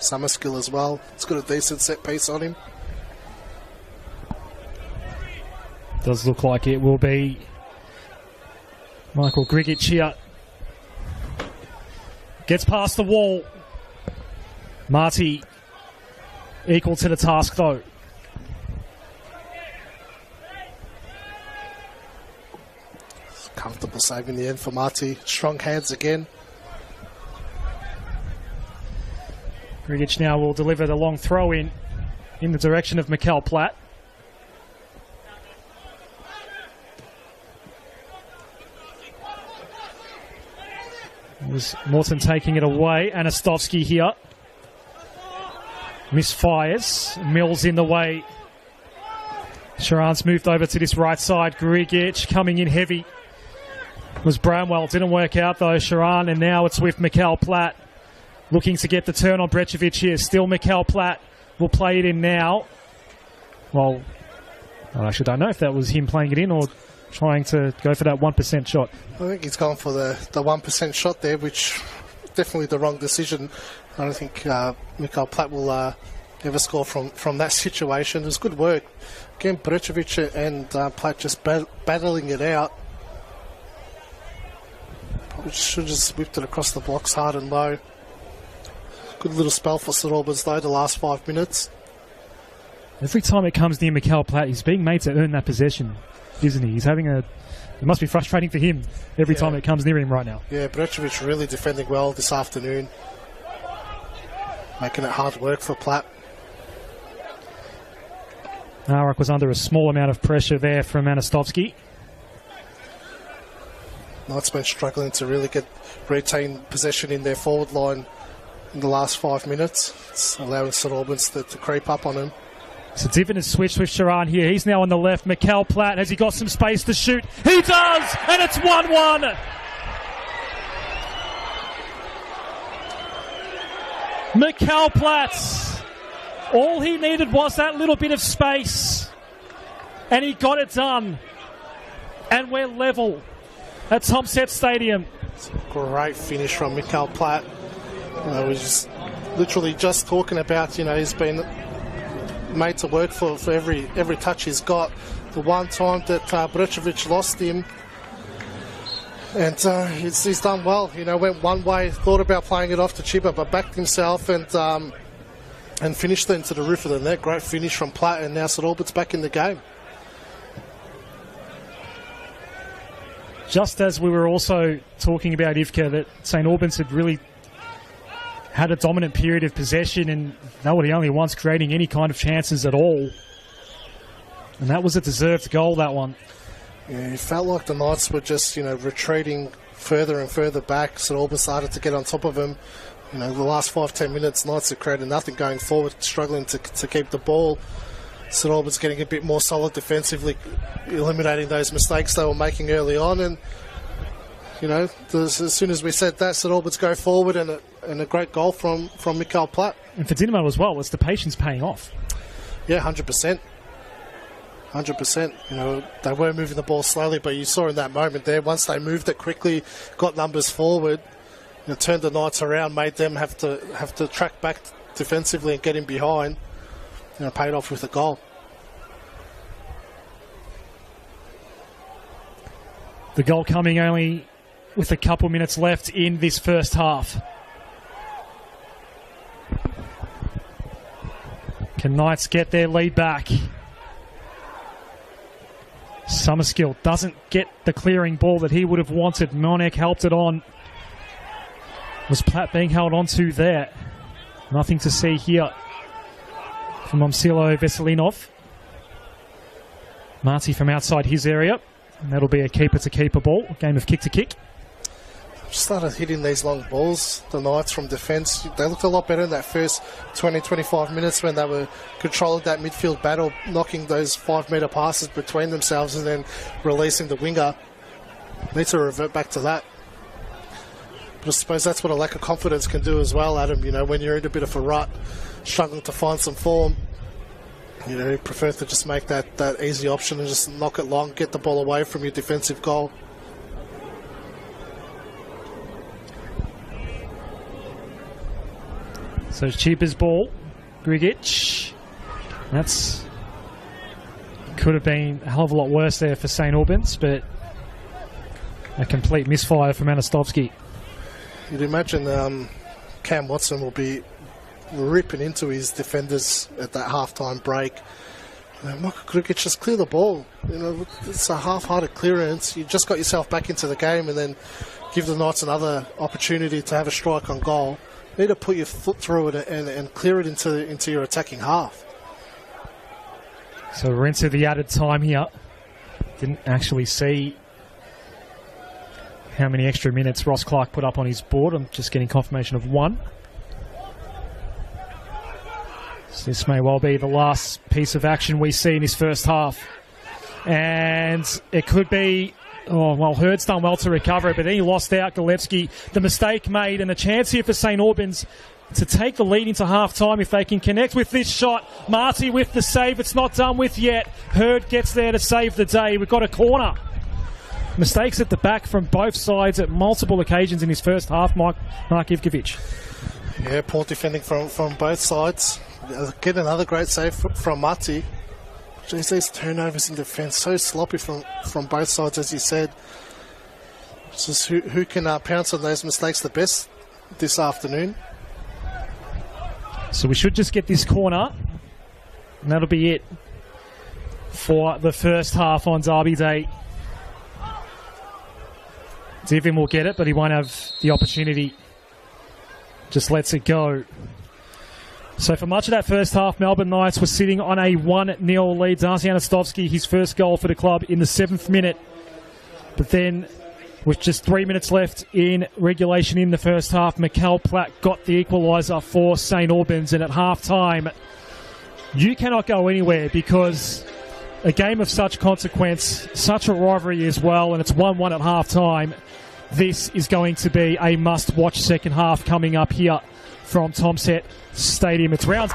Summer skill as well. It's got a decent set piece on him. Does look like it will be Michael Grigic here. Gets past the wall. Marty equal to the task though. Comfortable save in the end for Marty. Strong hands again. Grigic now will deliver the long throw in the direction of Mikel Platt. It was Morton taking it away. Anastovsky here. Misfires. Mills in the way. Sharan's moved over to this right side. Grigic coming in heavy. It was Bramwell. Didn't work out though, Sharan. And now it's with Mikel Platt. Looking to get the turn on Brečević here. Still Mikel Platt will play it in now. Well, I actually don't know if that was him playing it in or trying to go for that 1% shot. I think he's gone for the 1% shot there, which definitely the wrong decision. I don't think Mikel Platt will ever score from that situation. It was good work. Again, Brečević and Platt just battling it out. Probably should have just whipped it across the blocks hard and low. Good little spell for St Albans though, the last 5 minutes. Every time it comes near Mikel Platt, he's being made to earn that possession, isn't he? He's having it must be frustrating for him every time it comes near him right now. Yeah, Brečević really defending well this afternoon. Making it hard work for Platt. Arak was under a small amount of pressure there from Anastovsky. Knight's been struggling to really retain possession in their forward line in the last 5 minutes. It's allowing St Albans to creep up on him. So Diven has switched with Sharan here. He's now on the left. Mikel Platt, has he got some space to shoot? He does! And it's 1-1! Mikel Platt. All he needed was that little bit of space. And he got it done. And we're level at Tom Set Stadium. It's a great finish from Mikel Platt. We're just literally just talking about, he's been made to work for every touch he's got. The one time that Brečević lost him, and he's done well. Went one way, thought about playing it off to Chiba, but backed himself and finished it into the roof of the net. Great finish from Platt, and now St Albans back in the game. Just as we were also talking about, Ivka, that St Albans had really had a dominant period of possession and they were the only ones creating any kind of chances at all. And that was a deserved goal, that one. Yeah, it felt like the Knights were just, retreating further and further back. St Albans started to get on top of them. The last 5-10 minutes, Knights have created nothing going forward, struggling to keep the ball. St Albans getting a bit more solid defensively, eliminating those mistakes they were making early on. And You know, as soon as we said that, St Albans go forward, and a great goal from Mikael Platt. And for Dynamo as well, it's the patience paying off. Yeah, 100%. 100%. You know, they were moving the ball slowly, but you saw in that moment there, once they moved it quickly, got numbers forward, you know, turned the Knights around, made them have to track back defensively and get in behind. You know, paid off with a goal. The goal coming only with a couple minutes left in this first half. Can Knights get their lead back? Summerskill doesn't get the clearing ball that he would have wanted. Monek helped it on. Was Platt being held onto there? Nothing to see here from Momcilo Veselinov. Marty from outside his area. And that'll be a keeper-to-keeper ball. A game of kick-to-kick. Started hitting these long balls, the Knights, from defence. They looked a lot better in that first 20-25 minutes when they were controlling that midfield battle, knocking those 5-metre passes between themselves and then releasing the winger. Need to revert back to that. But I suppose that's what a lack of confidence can do as well, Adam. You know, when you're in a bit of a rut, struggling to find some form, you know, you prefer to just make that easy option and just knock it long, get the ball away from your defensive goal. So Cheaper's ball, Grigic. That's could have been a hell of a lot worse there for St Albans, but a complete misfire from Anastovsky. You'd imagine Cam Watson will be ripping into his defenders at that half-time break. Michael Grigic, just clear the ball. You know, it's a half-hearted clearance. You just got yourself back into the game, and then give the Knights another opportunity to have a strike on goal. You need to put your foot through it and clear it into your attacking half. So we're into the added time here. Didn't actually see how many extra minutes Ross Clark put up on his board. I'm just getting confirmation of 1. So this may well be the last piece of action we see in this first half. And it could be... Oh, well, Hurd's done well to recover it, but then he lost out, Galevsky. The mistake made, and a chance here for St Albans to take the lead into half-time if they can connect with this shot. Marty with the save. It's not done with yet. Hurd gets there to save the day. We've got a corner. Mistakes at the back from both sides at multiple occasions in his first half, Mark Ivkovic. Yeah, poor defending from both sides. Get another great save from Marty. Jeez, these turnovers in defence, so sloppy from both sides, as you said. It's just who can pounce on those mistakes the best this afternoon. So we should just get this corner, and that'll be it for the first half on Derby Day. Divin will get it, but he won't have the opportunity. Just lets it go. So for much of that first half, Melbourne Knights were sitting on a 1-0 lead. Darcy Anastovsky, his first goal for the club in the 7th minute. But then, with just 3 minutes left in regulation in the first half, Mikael Platt got the equaliser for St Albans. And at half-time, you cannot go anywhere because a game of such consequence, such a rivalry as well, and it's 1-1 at half-time. This is going to be a must-watch second half coming up here from Tom Set Stadium. It's round.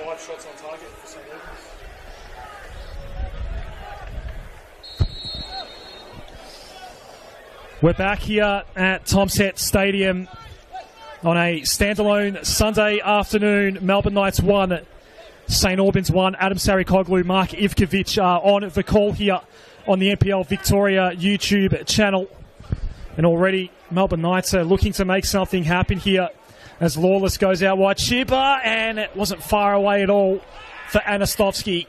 5 shots on target for St Albans. We're back here at Tomset Stadium on a standalone Sunday afternoon. Melbourne Knights 1, St Albans 1. Adam Sarikoglu, Mark Ivkovic are on the call here on the NPL Victoria YouTube channel. And already Melbourne Knights are looking to make something happen here as Lawless goes out wide. Shiba, and it wasn't far away at all for Anastovsky,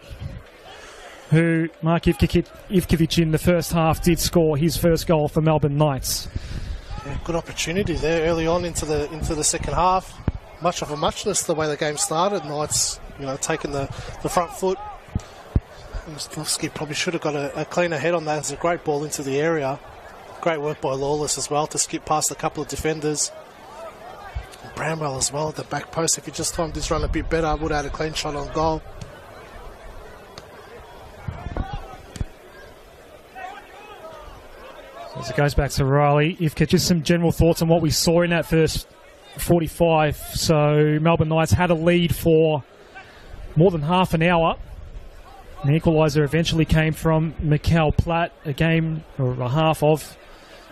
who Mark Ivkovic in the first half did score his first goal for Melbourne Knights. Yeah, good opportunity there early on into the second half. Much of a muchness the way the game started. Knights, taking the front foot. Anastovsky probably should have got a cleaner head on that. It's a great ball into the area. Great work by Lawless as well to skip past a couple of defenders. Bramwell as well at the back post. If he just timed this run a bit better, would have had a clean shot on goal. As it goes back to Riley, Ivka, just some general thoughts on what we saw in that first 45. So Melbourne Knights had a lead for more than half an hour. The equaliser eventually came from Mikkel Platt, a game or a half of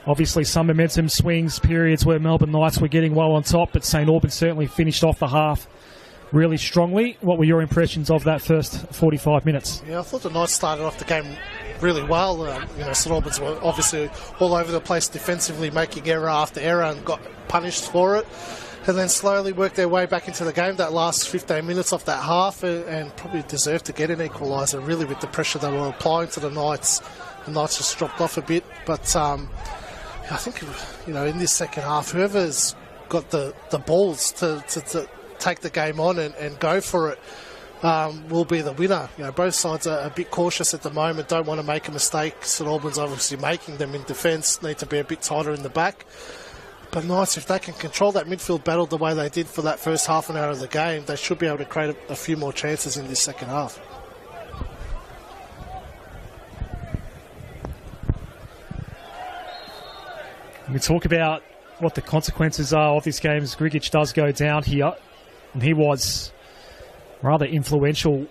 obviously some momentum swings, periods where Melbourne Knights were getting well on top, but St Albans certainly finished off the half really strongly. What were your impressions of that first 45 minutes? Yeah, I thought the Knights started off the game really well. St Albans were obviously all over the place defensively, making error after error and got punished for it. And then slowly worked their way back into the game that last 15 minutes off that half and probably deserved to get an equaliser, really, with the pressure they were applying to the Knights. The Knights just dropped off a bit. But I think, in this second half, whoever's got the balls to take the game on and go for it will be the winner. Both sides are a bit cautious at the moment, don't want to make a mistake. St Albans obviously making them in defence, need to be a bit tighter in the back. But Knights, if they can control that midfield battle the way they did for that first half an hour of the game, they should be able to create a few more chances in this second half. We talk about what the consequences are of this game as Grigic does go down here. And he was rather influential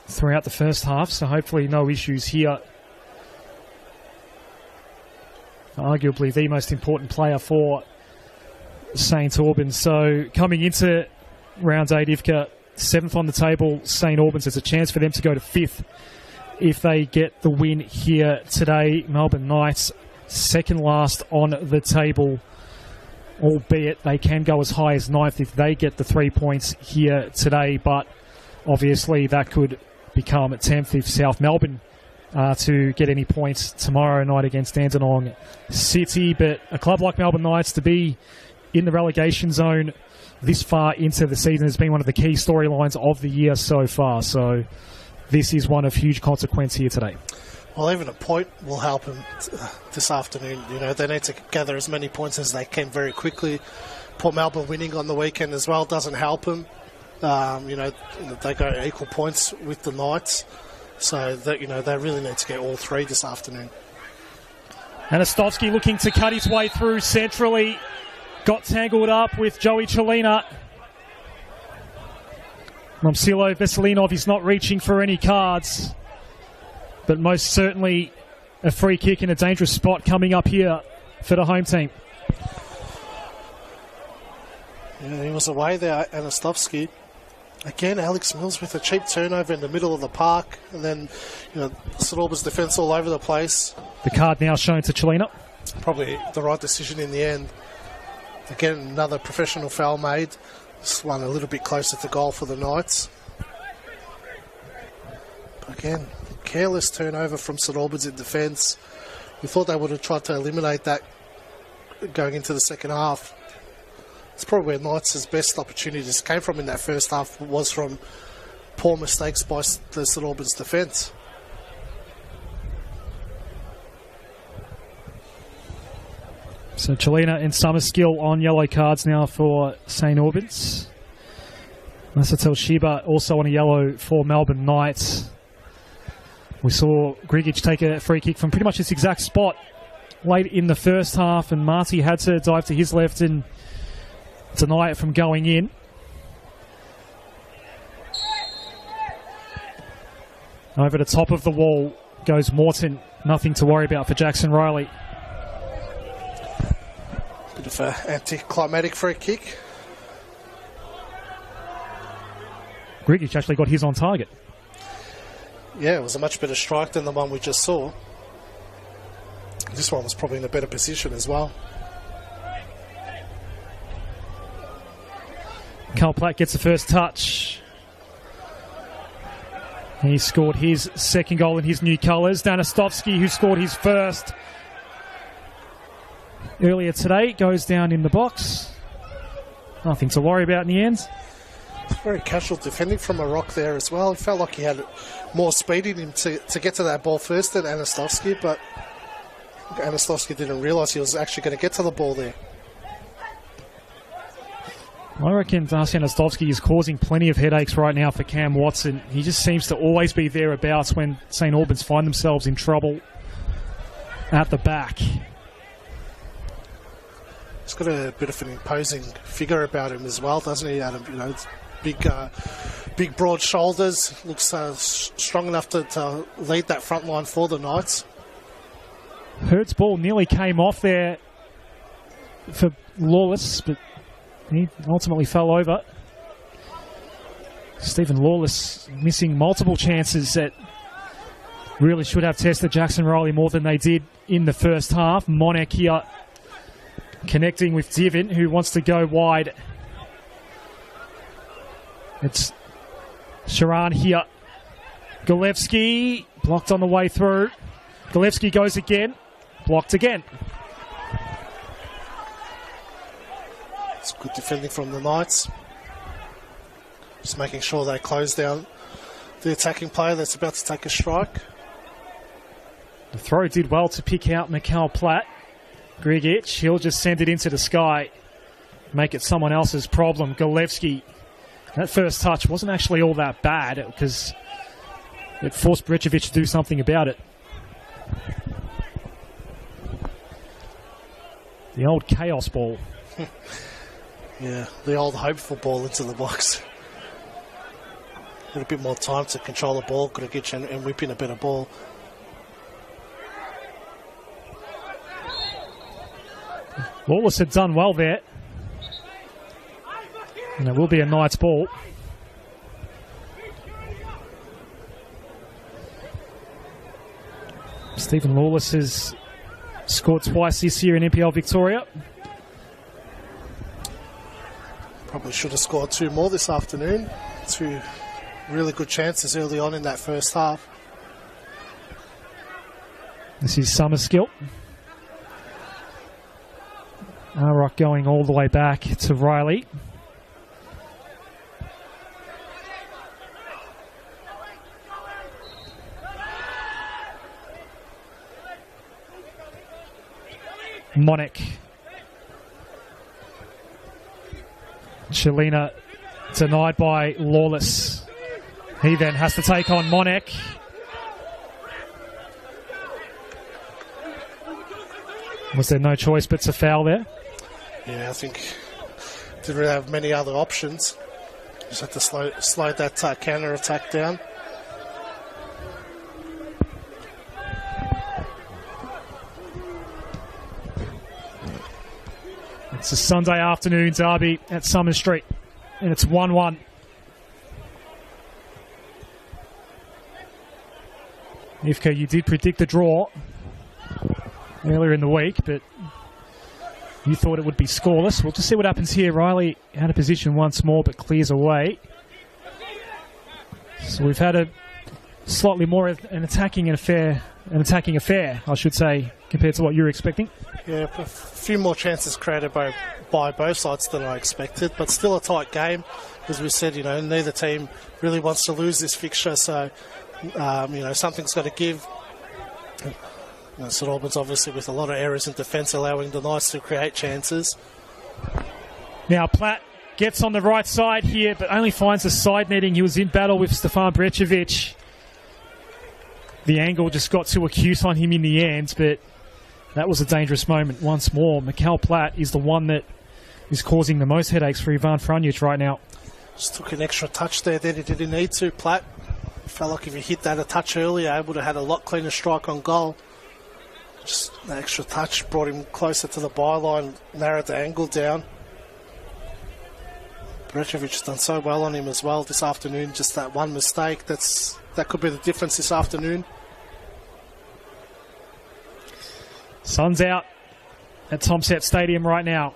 throughout the first half, so hopefully no issues here. Arguably the most important player for St Albans. So coming into round 8, Ivka, 7th on the table, St Albans has a chance for them to go to 5th if they get the win here today. Melbourne Knights, second last on the table, albeit they can go as high as 9th if they get the 3 points here today, but obviously that could become 10th if South Melbourne to get any points tomorrow night against Dandenong City. But a club like Melbourne Knights to be in the relegation zone this far into the season has been one of the key storylines of the year so far. So this is one of huge consequence here today. Well, even a point will help them this afternoon. They need to gather as many points as they can very quickly. Port Melbourne winning on the weekend as well doesn't help them. They go equal points with the Knights. So, they really need to get all 3 this afternoon. Anastovsky looking to cut his way through centrally. Got tangled up with Joey Chelina. Momcilo Veselinov is not reaching for any cards. But most certainly a free kick in a dangerous spot coming up here for the home team. Yeah, he was away there, Anastovsky. Again, Alex Mills with a cheap turnover in the middle of the park. And then, St Albans defence all over the place. The card now shown to Chelina. Probably the right decision in the end. Again, another professional foul made. This one a little bit closer to goal for the Knights. Again, careless turnover from St Albans in defence. We thought they would have tried to eliminate that going into the second half. It's probably where Knights' best opportunities came from in that first half, was from poor mistakes by the St Albans defence. So Chelina and Summerskill on yellow cards now for St Albans. Masatel Shiba also on a yellow for Melbourne Knights. We saw Grigic take a free kick from pretty much this exact spot late in the first half, and Marty had to dive to his left and deny it from going in. Over the top of the wall goes Morton. Nothing to worry about for Jackson Riley. Bit of an anticlimactic free kick. Grigic actually got his on target. Yeah, it was a much better strike than the one we just saw. This one was probably in a better position as well. Carl Platt gets the first touch. He scored his second goal in his new colours. Danastovsky, who scored his first earlier today, goes down in the box. Nothing to worry about in the end. Very casual defending from a rock there as well. It felt like he had more speed in him to get to that ball first than Anastovsky, but Anastovsky didn't realise he was actually going to get to the ball there. I reckon Darcy Anastovsky is causing plenty of headaches right now for Cam Watson. He just seems to always be thereabouts when St Albans find themselves in trouble at the back. He's got a bit of an imposing figure about him as well, doesn't he, Adam? You know, big broad shoulders. Looks strong enough to lead that front line for the Knights. Hurt's ball nearly came off there for Lawless, but he ultimately fell over. Stephen Lawless missing multiple chances that really should have tested Jackson Riley more than they did in the first half. Monek here connecting with Divin, who wants to go wide. It's Sharan here. Golevsky blocked on the way through. Golevsky goes again. Blocked again. It's good defending from the Knights. Just making sure they close down the attacking player that's about to take a strike. The throw did well to pick out Mikal Platt. Grigic, he'll just send it into the sky. Make it someone else's problem. Golevsky. That first touch wasn't actually all that bad because it forced Brechovic to do something about it. The old chaos ball. Yeah, the old hopeful ball into the box. Had a bit more time to control the ball, Grigic, and whip in a better ball. Lawless had done well there. And it will be a Knights ball. Stephen Lawless has scored twice this year in NPL Victoria. Probably should have scored two more this afternoon. Two really good chances early on in that first half. This is Summerskill. Arrock going all the way back to Riley. Monek. Chelina denied by Lawless. He then has to take on Monek. Was there no choice but to foul there? Yeah, I think didn't really have many other options. Just had to slow that counter attack down. It's a Sunday afternoon derby at Summer Street, and it's 1-1. Ifka, you did predict the draw earlier in the week, but you thought it would be scoreless. We'll just see what happens here. Riley out of position once more, but clears away. So we've had a slightly more an attacking affair, I should say, compared to what you were expecting. Yeah, a few more chances created by both sides than I expected, but still a tight game. As we said, neither team really wants to lose this fixture, so something's got to give. St Albans obviously with a lot of errors in defence, allowing the Knights to create chances. Now Platt gets on the right side here, but only finds a side netting. He was in battle with Stefan Brechovic. The angle just got too acute on him in the end, but that was a dangerous moment once more. Mikal Platt is the one that is causing the most headaches for Ivan Franjic right now. Just took an extra touch there that he didn't need to, Platt. felt like if he hit that a touch earlier, I would have had a lot cleaner strike on goal. Just an extra touch brought him closer to the byline, narrowed the angle down. Brečević has done so well on him as well this afternoon. Just that one mistake, that could be the difference this afternoon. Sun's out at Tom Set Stadium right now.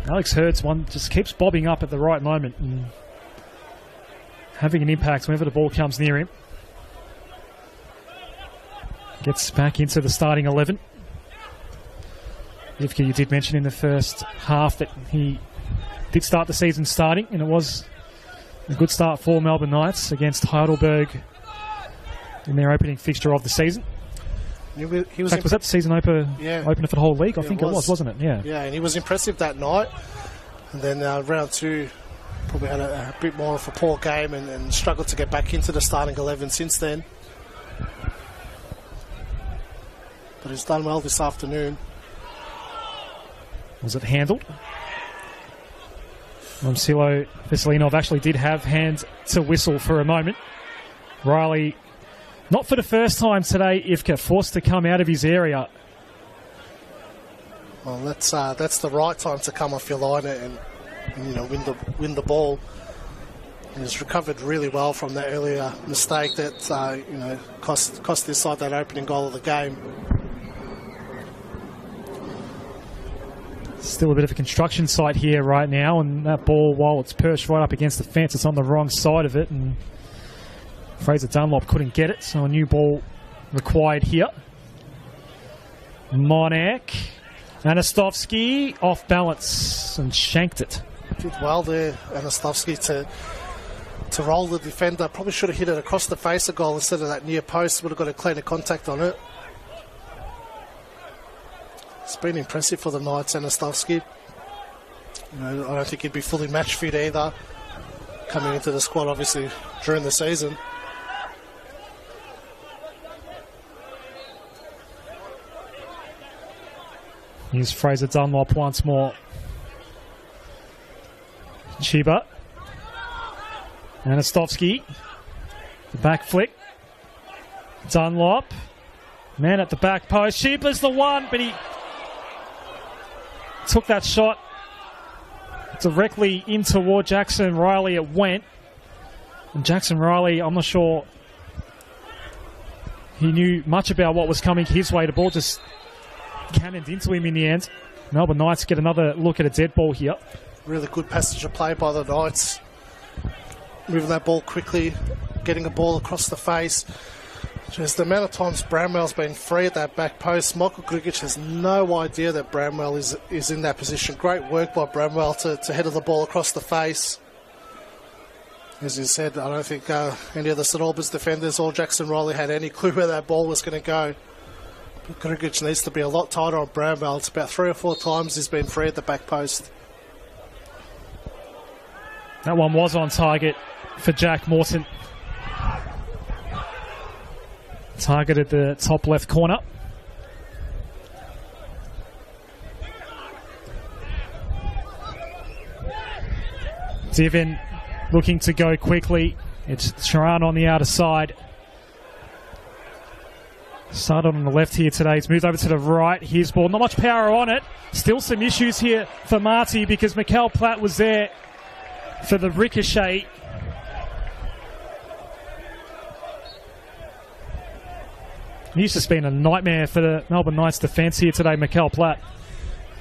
Alex Hurd's one just keeps bobbing up at the right moment and having an impact whenever the ball comes near him. Gets back into the starting 11. Ivka, you did mention in the first half that he did start the season starting, and it was a good start for Melbourne Knights against Heidelberg in their opening fixture of the season. Was that the season opener for the whole league? I think it was, wasn't it? Yeah. Yeah, and he was impressive that night. And then round 2, probably had a bit more of a poor game and struggled to get back into the starting 11 since then. But he's done well this afternoon. Was it handled? Momcilo Veselinov actually did have hand to whistle for a moment. Riley, not for the first time today, Ivka, forced to come out of his area. Well, that's the right time to come off your line and win the ball. And he's recovered really well from that earlier mistake that cost this side that opening goal of the game. Still a bit of a construction site here right now, and that ball, while it's perched right up against the fence, it's on the wrong side of it, and Fraser Dunlop couldn't get it, so a new ball required here. Monek, Anastovsky off balance and shanked it. Did well there, Anastovsky, to roll the defender. Probably should have hit it across the face of goal instead of that near post. Would have got a cleaner contact on it. It's been impressive for the Knights, Anastovsky. I don't think he'd be fully match fit either, coming into the squad obviously during the season. Here's Fraser Dunlop once more. Chiba. Anastovsky. The back flick. Dunlop. Man at the back post. Chiba's the one, but he took that shot directly in toward Jackson Riley. It went. And Jackson Riley, I'm not sure he knew much about what was coming his way. The ball just cannoned into him in the end. Melbourne Knights get another look at a dead ball here. Really good passage of play by the Knights. Moving that ball quickly, getting a ball across the face. Just the amount of times Bramwell's been free at that back post. Michael Grigic has no idea that Bramwell is in that position. Great work by Bramwell to header the ball across the face. As you said, I don't think any of the St Albans defenders or Jackson Riley had any clue where that ball was going to go. But Grigic needs to be a lot tighter on Bramwell. It's about 3 or 4 times he's been free at the back post. That one was on target for Jack Morton. Targeted the top left corner. Divin looking to go quickly. It's Sharan on the outer side. Started on the left here today. It's moved over to the right. Here's ball. Not much power on it. Still some issues here for Marty because Mikkel Platt was there for the ricochet. He's just been a nightmare for the Melbourne Knights defence here today, Mikkel Platt.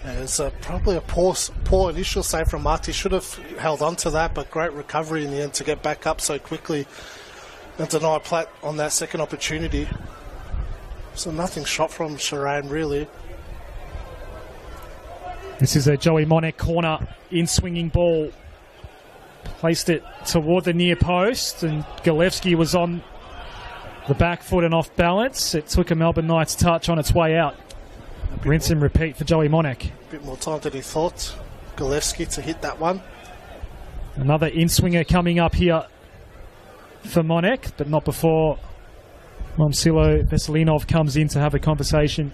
Yeah, it's probably a poor initial save from Marty. Should have held on to that, but great recovery in the end to get back up so quickly and deny Platt on that second opportunity. So nothing shot from Sharan, really. This is a Joey Monek corner, in-swinging ball. Placed it toward the near post, and Galevsky was on the back foot and off balance. It took a Melbourne Knights touch on its way out. Rinse and repeat for Joey Monek. A bit more time than he thought. Galevsky to hit that one. Another in-swinger coming up here for Monek, but not before Momcilo Veselinov comes in to have a conversation.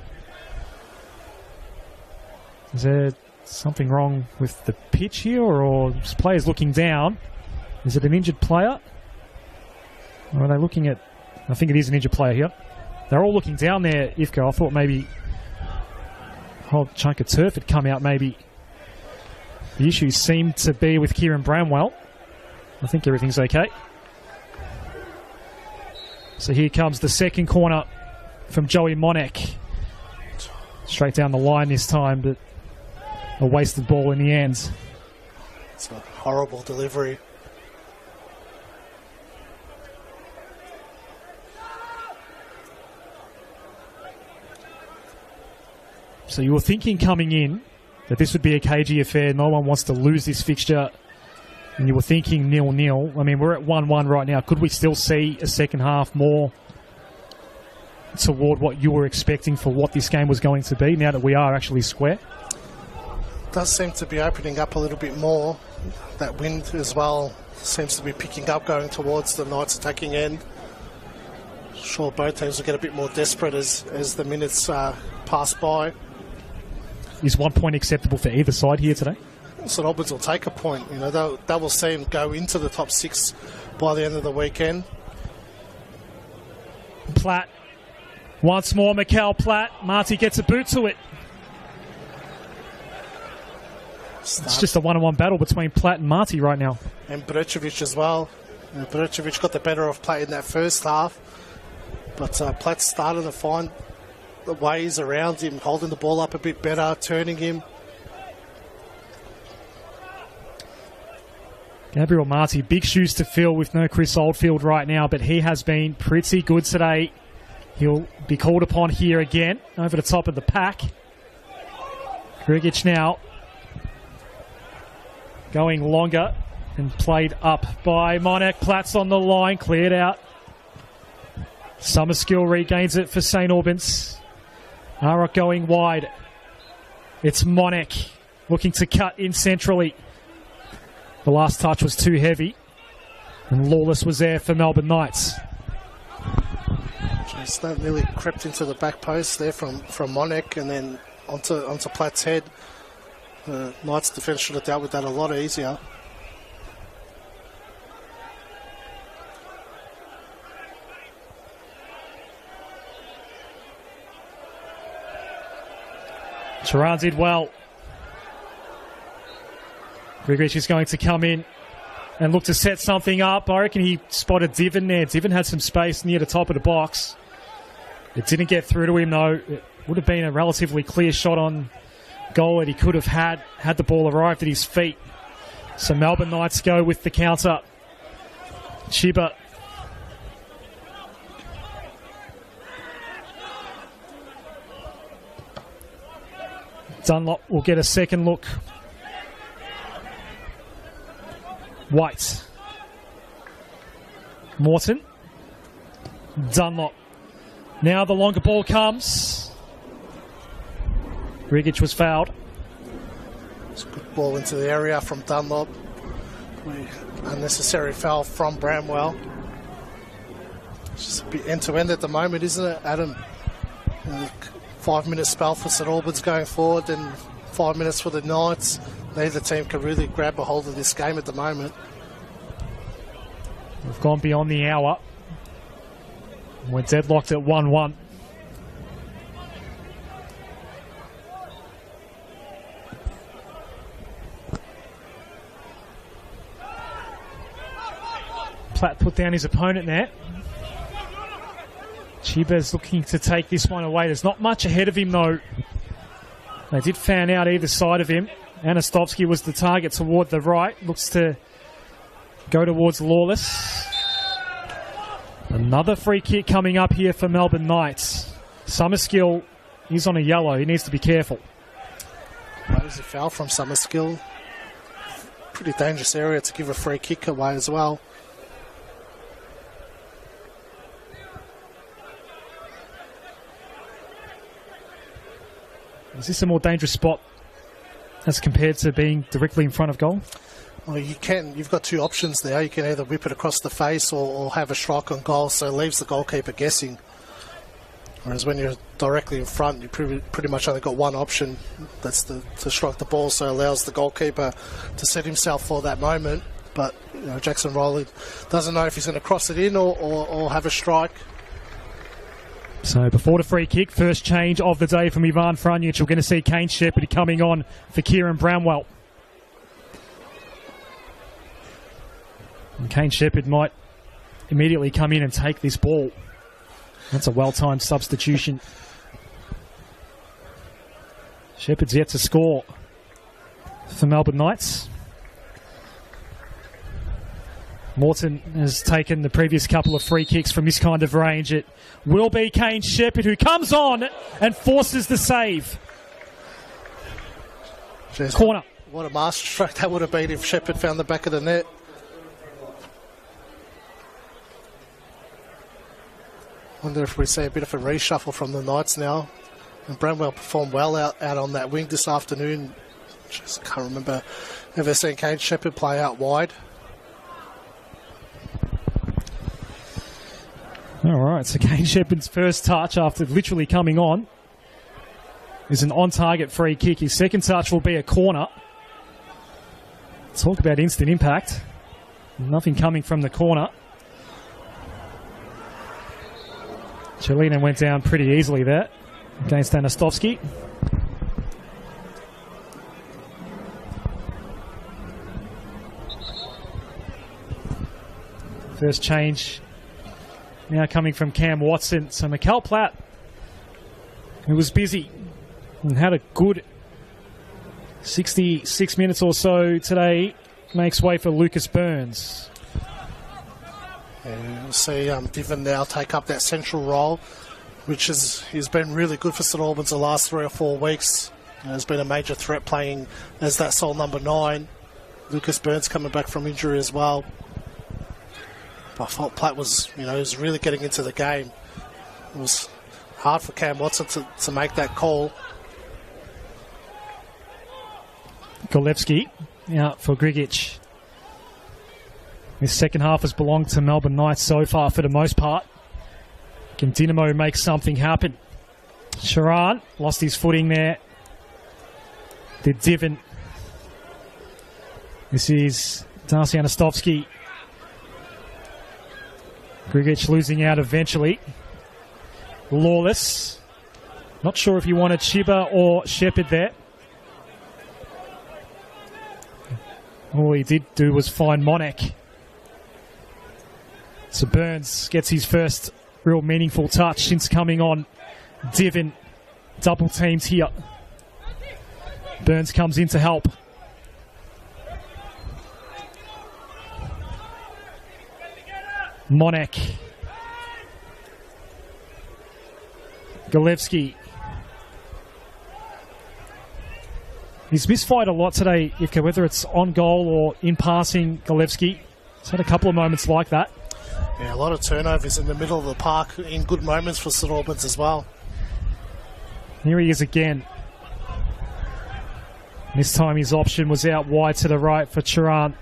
Is there something wrong with the pitch here, or players looking down? Is it an injured player? Or are they looking at... I think it is an injured player here. They're all looking down there, Ifka. I thought maybe a whole chunk of turf had come out, maybe. The issues seem to be with Kieran Bramwell. I think everything's okay. So here comes the second corner from Joey Monek. Straight down the line this time, but a wasted ball in the end. It's a horrible delivery. So you were thinking coming in that this would be a cagey affair. No one wants to lose this fixture. And you were thinking 0-0. I mean, we're at 1-1 right now. Could we still see a second half more toward what you were expecting for what this game was going to be now that we are actually square? Does seem to be opening up a little bit more. That wind as well seems to be picking up going towards the Knights attacking end. Sure, both teams will get a bit more desperate as the minutes pass by. Is 1 point acceptable for either side here today? St Albans will take a point. You know, they will see them go into the top 6 by the end of the weekend. Platt. Once more, Mikkel Platt. Marty gets a boot to it. It's just a one-on-one battle between Platt and Marty right now. And Brečević as well. Brečević got the better of Platt in that first half. But Platt started to find the ways around him, holding the ball up a bit better, turning him. Gabriel Marty, big shoes to fill with no Chris Oldfield right now, but he has been pretty good today. He'll be called upon here again, over the top of the pack. Grigic now going longer and played up by Monek. Platt's on the line, cleared out. Summerskill regains it for St Albans. Arok going wide. It's Monek looking to cut in centrally. The last touch was too heavy. And Lawless was there for Melbourne Knights. Just that nearly crept into the back post there from Monek and then onto Platt's head. The Knights defence should have dealt with that a lot easier. Turan did well. Grigic is going to come in and look to set something up. I reckon he spotted Diven there. Diven had some space near the top of the box. It didn't get through to him, though. It would have been a relatively clear shot on goal that he could have had the ball arrived at his feet. So Melbourne Knights go with the counter. Chiba. Dunlop will get a second look. White. Morton. Dunlop. Now the longer ball comes. Grigic was fouled. It's a good ball into the area from Dunlop. Unnecessary foul from Bramwell. It's just a bit end-to-end at the moment, isn't it, Adam? 5-minute spell for St Albans going forward, then 5 minutes for the Knights. Neither team can really grab a hold of this game at the moment. We've gone beyond the hour. We're deadlocked at 1-1. Platt put down his opponent there. Chiba's looking to take this one away. There's not much ahead of him, though. They did fan out either side of him. Anastovsky was the target toward the right. Looks to go towards Lawless. Another free kick coming up here for Melbourne Knights. Summerskill, he's on a yellow. He needs to be careful. That was a foul from Summerskill. Pretty dangerous area to give a free kick away as well. Is this a more dangerous spot as compared to being directly in front of goal? Well, you've got two options there. You can either whip it across the face or have a strike on goal, so it leaves the goalkeeper guessing. Whereas when you're directly in front, you pretty much only got one option. That's to strike the ball, so it allows the goalkeeper to set himself for that moment. but Jackson Rowley doesn't know if he's going to cross it in or have a strike. So before the free kick, first change of the day from Ivan Franjic, we're going to see Kane Shepherd coming on for Kieran Bramwell. And Kane Shepherd might immediately come in and take this ball. That's a well-timed substitution. Shepherd's yet to score for Melbourne Knights. Morton has taken the previous couple of free kicks from this kind of range. It will be Kane Shepherd who comes on and forces the save. Jeez, Corner. What a master stroke that would have been if Shepherd found the back of the net. Wonder if we see a bit of a reshuffle from the Knights now. And Bramwell performed well out on that wing this afternoon. Just can't remember ever seeing Kane Shepherd play out wide. All right, so Kane Shepherd's first touch after literally coming on is an on-target free kick. His second touch will be a corner. Talk about instant impact. Nothing coming from the corner. Chelina went down pretty easily there against Anastovsky. First change now coming from Cam Watson. So Mikel Platt, who was busy and had a good 66 minutes or so today, makes way for Lucas Burns. And we'll see Divan now take up that central role, which has been really good for St Albans the last 3 or 4 weeks. Has been a major threat playing as that sole number 9. Lucas Burns coming back from injury as well. But I thought Platt was really getting into the game. It was hard for Cam Watson to make that call. Golevsky out for Grigic. This second half has belonged to Melbourne Knights so far for the most part. Can Dynamo make something happen? Sharan lost his footing there. Did Divan. This is Darcy Anastovsky. Grigic losing out eventually. Lawless. Not sure if you wanted Chiba or Shepherd there. All he did do was find Monek. So Burns gets his first real meaningful touch since coming on. Divan double teamed here. Burns comes in to help. Monek. Golevsky. He's misfired a lot today, Ivka, whether it's on goal or in passing. Golevsky. He's had a couple of moments like that. Yeah, a lot of turnovers in the middle of the park in good moments for St Albans as well. Here he is again. This time his option was out wide to the right for Charan.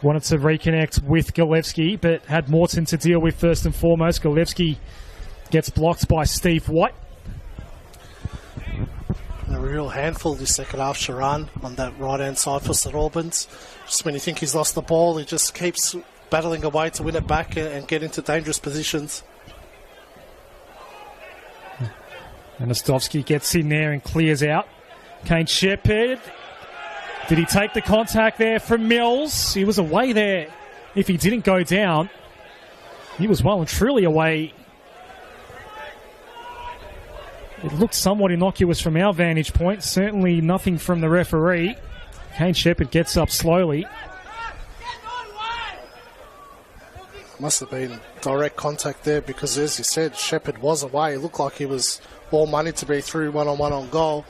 Wanted to reconnect with Golevsky, but had Morton to deal with first and foremost. Golevsky gets blocked by Steve White. A real handful this second half, Charan, on that right-hand side for St Albans. Just when you think he's lost the ball, he just keeps battling away to win it back and get into dangerous positions. Anastovsky gets in there and clears out. Kane Shepherd. Did he take the contact there from Mills? He was away there. If he didn't go down, he was well and truly away. It looked somewhat innocuous from our vantage point. Certainly nothing from the referee. Kane Shepherd gets up slowly. Must have been direct contact there because, as you said, Shepherd was away. It looked like he was all money to be through one-on-one on goal.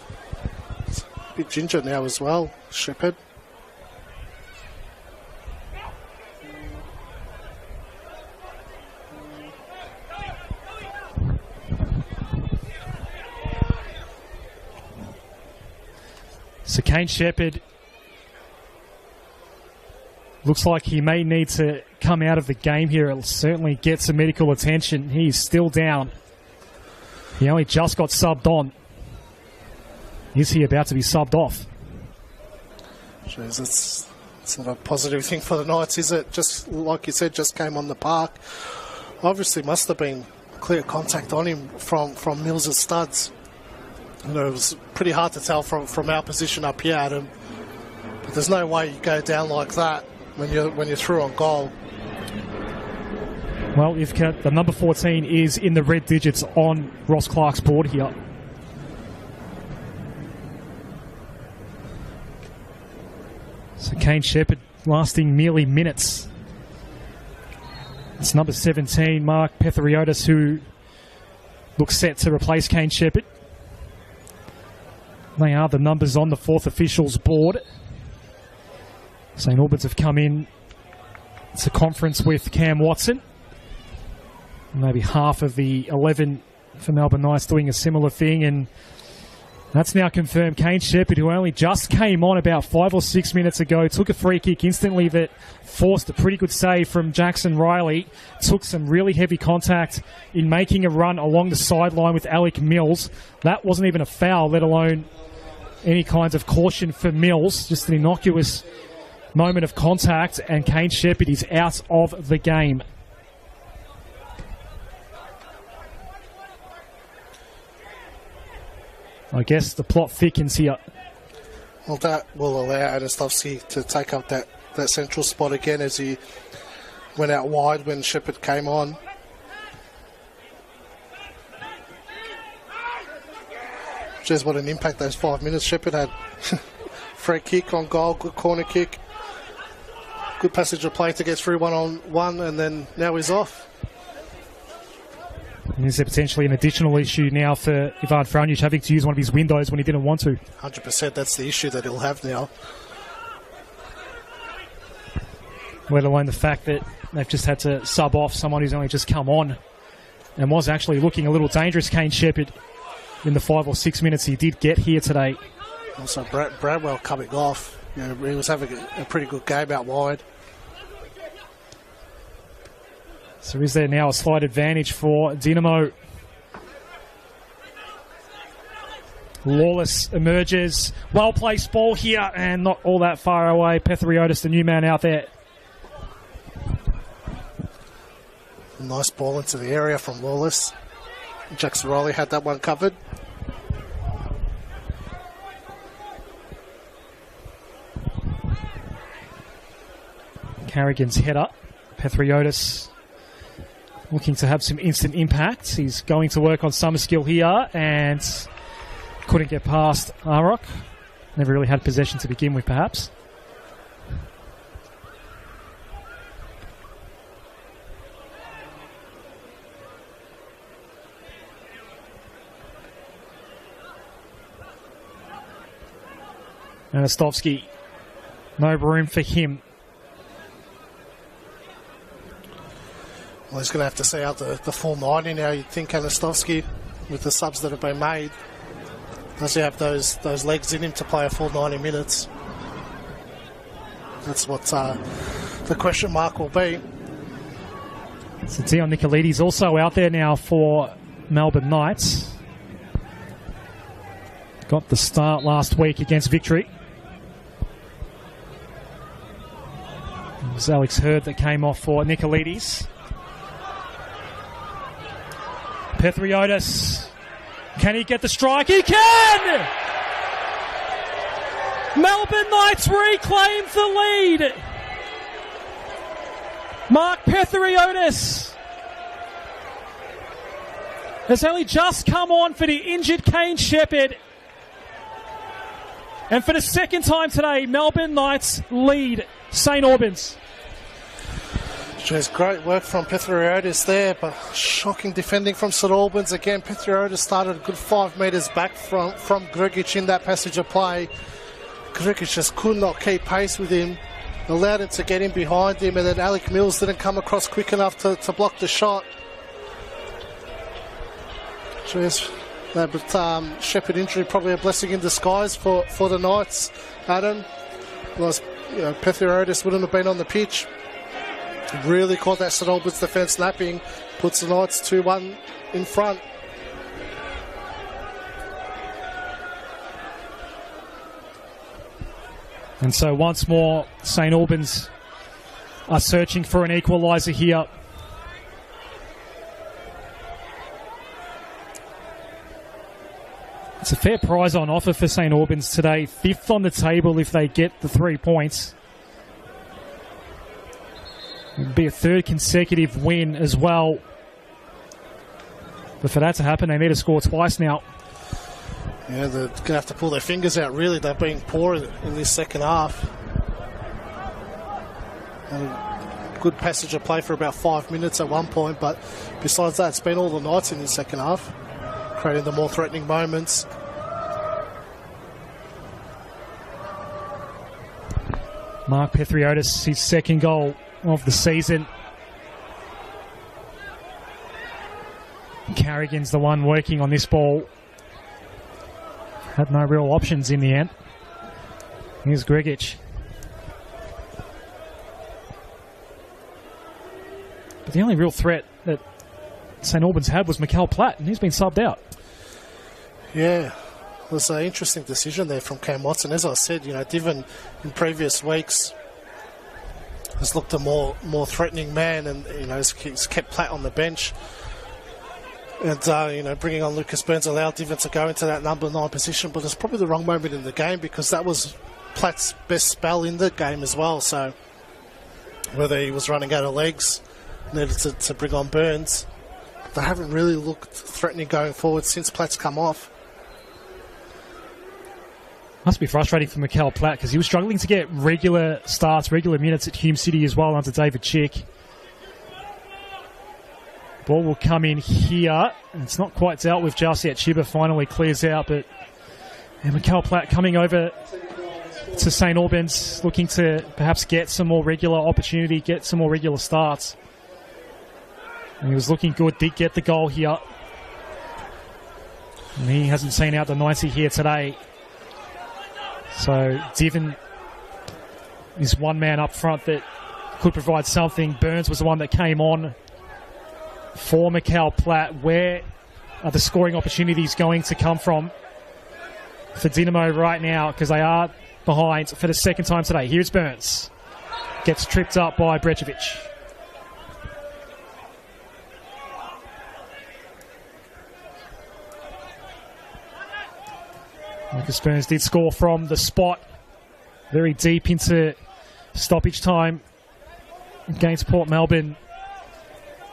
It's a bit ginger now as well, Shepherd. So Kane Shepherd looks like he may need to come out of the game here. It'll certainly get some medical attention. He's still down. He only just got subbed on. Is he about to be subbed off? Jeez, It's not a positive thing for the Knights, is it? Just like you said, just came on the park. Obviously must have been clear contact on him from Mills' studs. You know, it was pretty hard to tell from our position up here, Adam. But there's no way you go down like that when you're through on goal. Well, you've got the number 14 is in the red digits on Ross Clark's board here. So Kane Shepherd lasting merely minutes. It's number 17, Mark Pethriotis, who looks set to replace Kane Shepherd. They are the numbers on the fourth officials board. St Albans have come in to conference with Cam Watson. Maybe half of the 11 for Melbourne Knights doing a similar thing, and that's now confirmed. Kane Shepherd, who only just came on about 5 or 6 minutes ago, took a free kick instantly that forced a pretty good save from Jackson Riley, took some really heavy contact in making a run along the sideline with Alec Mills. That wasn't even a foul, let alone any kinds of caution for Mills, just an innocuous moment of contact, and Kane Shepherd is out of the game. I guess the plot thickens here. Well, that will allow Anastovsky to take up that central spot again as he went out wide when Shepherd came on. Just what an impact those 5 minutes Shepherd had. Free kick on goal, good corner kick. Good passage of play to get through 1-on-1, and then now he's off. And is there potentially an additional issue now for Ivan Franjic having to use one of his windows when he didn't want to? 100%, that's the issue that he'll have now. Let alone the fact that they've just had to sub off someone who's only just come on and was actually looking a little dangerous, Kane Shepherd, in the 5 or 6 minutes he did get here today. Also, Bradwell coming off. You know, he was having a pretty good game out wide. So is there now a slight advantage for Dynamo? Lawless emerges. Well-placed ball here and not all that far away. Pethriotis, the new man out there. Nice ball into the area from Lawless. Jackson Riley had that one covered. Carrigan's header. Pethriotis looking to have some instant impact. He's going to work on summer skill here and couldn't get past Arok. Never really had possession to begin with, perhaps. Anastovsky, no room for him. Well, he's going to have to see out the full 90 now, you'd think, Anastovsky, with the subs that have been made. Does he have those legs in him to play a full 90 minutes? That's what the question mark will be. So Dion Nicolaides also out there now for Melbourne Knights. Got the start last week against Victory. It was Alex Hurd that came off for Nicolaides. Pethriotis, can he get the strike? He can! Melbourne Knights reclaim the lead. Mark Pethriotis has only just come on for the injured Kane Shepherd. And for the second time today, Melbourne Knights lead St Albans. There's great work from Pethriotis there, but shocking defending from St Albans. Again, Pethriotis started a good 5 metres back from Grigic in that passage of play. Grigic just could not keep pace with him, allowed him to get in behind him, and then Alec Mills didn't come across quick enough to block the shot. But Shepherd injury probably a blessing in disguise for the Knights, Adam. Was, Pethriotis wouldn't have been on the pitch. Really caught that St Albans defence napping, puts the Knights 2-1 in front. And so once more, St Albans are searching for an equaliser here. It's a fair prize on offer for St Albans today. 5th on the table if they get the 3 points. It'd be a 3rd consecutive win as well. But for that to happen, they need to score twice now. Yeah, they're going to have to pull their fingers out, really. They've been poor in this second half. Good passage of play for about 5 minutes at one point, but besides that, it's been all the nights in the second half, creating the more threatening moments. Mark Pethriotis, his 2nd goal of the season. Carrigan's the one working on this ball. Had no real options in the end. Here's Grigic. But the only real threat that St Albans had was Mikel Platt, and he's been subbed out. Yeah, it was an interesting decision there from Cam Watson. As I said, Diven in previous weeks has looked a more threatening man, and he's kept Platt on the bench. And, bringing on Lucas Burns allowed Diven to go into that number 9 position, but it's probably the wrong moment in the game because that was Platt's best spell in the game as well. So whether he was running out of legs, needed to bring on Burns. They haven't really looked threatening going forward since Platt's come off. Must be frustrating for Mikel Platt because he was struggling to get regular starts, regular minutes at Hume City as well under David Chick. Ball will come in here, and it's not quite dealt with just yet. Chiba finally clears out, but Mikel Platt coming over to St Albans, looking to perhaps get some more regular opportunity, get some more regular starts. And he was looking good, did get the goal here. And he hasn't seen out the 90 here today. So Diven is one man up front that could provide something. Burns was the one that came on for Mikel Platt. Where are the scoring opportunities going to come from for Dinamo right now? Because they are behind for the 2nd time today. Here's Burns. Gets tripped up by Brejovic. Lucas Burns did score from the spot. Very deep into stoppage time against Port Melbourne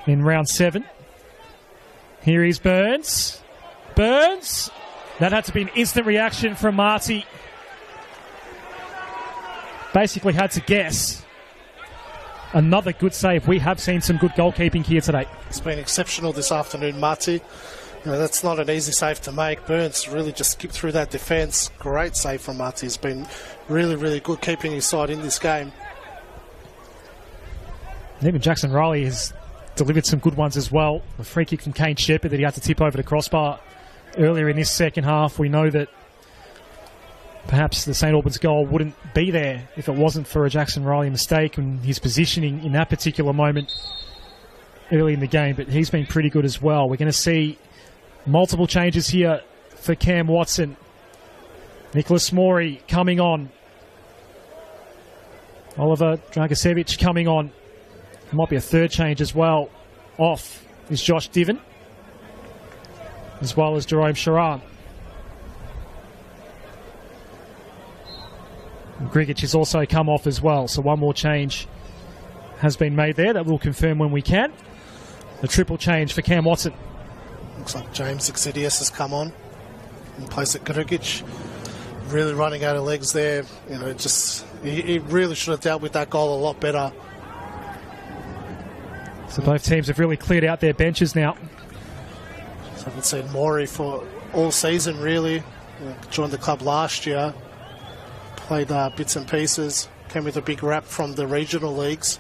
in round 7. Here is Burns. Burns! That had to be an instant reaction from Marty. Basically had to guess. Another good save. We have seen some good goalkeeping here today. It's been exceptional this afternoon, Marty. That's not an easy save to make. Burns really just skipped through that defence. Great save from Marty. He's been really, really good keeping his side in this game. And even Jackson Riley has delivered some good ones as well. A free kick from Kane Shepherd that he had to tip over the crossbar earlier in this second half. We know that perhaps the St Albans goal wouldn't be there if it wasn't for a Jackson Riley mistake and his positioning in that particular moment early in the game. But he's been pretty good as well. We're going to see multiple changes here for Cam Watson. Nicholas Morey coming on. Oliver Dragicevic coming on. Might be a 3rd change as well. Off is Josh Diven, as well as Jerome Sharan. Grigic has also come off as well, so one more change has been made there that we'll confirm when we can. A triple change for Cam Watson. Looks like James Exidius has come on in place of Grigic. Really running out of legs there. He really should have dealt with that goal a lot better. So both teams have really cleared out their benches now. So I haven't seen Morey for all season, really. Joined the club last year. Played bits and pieces. Came with a big rap from the regional leagues.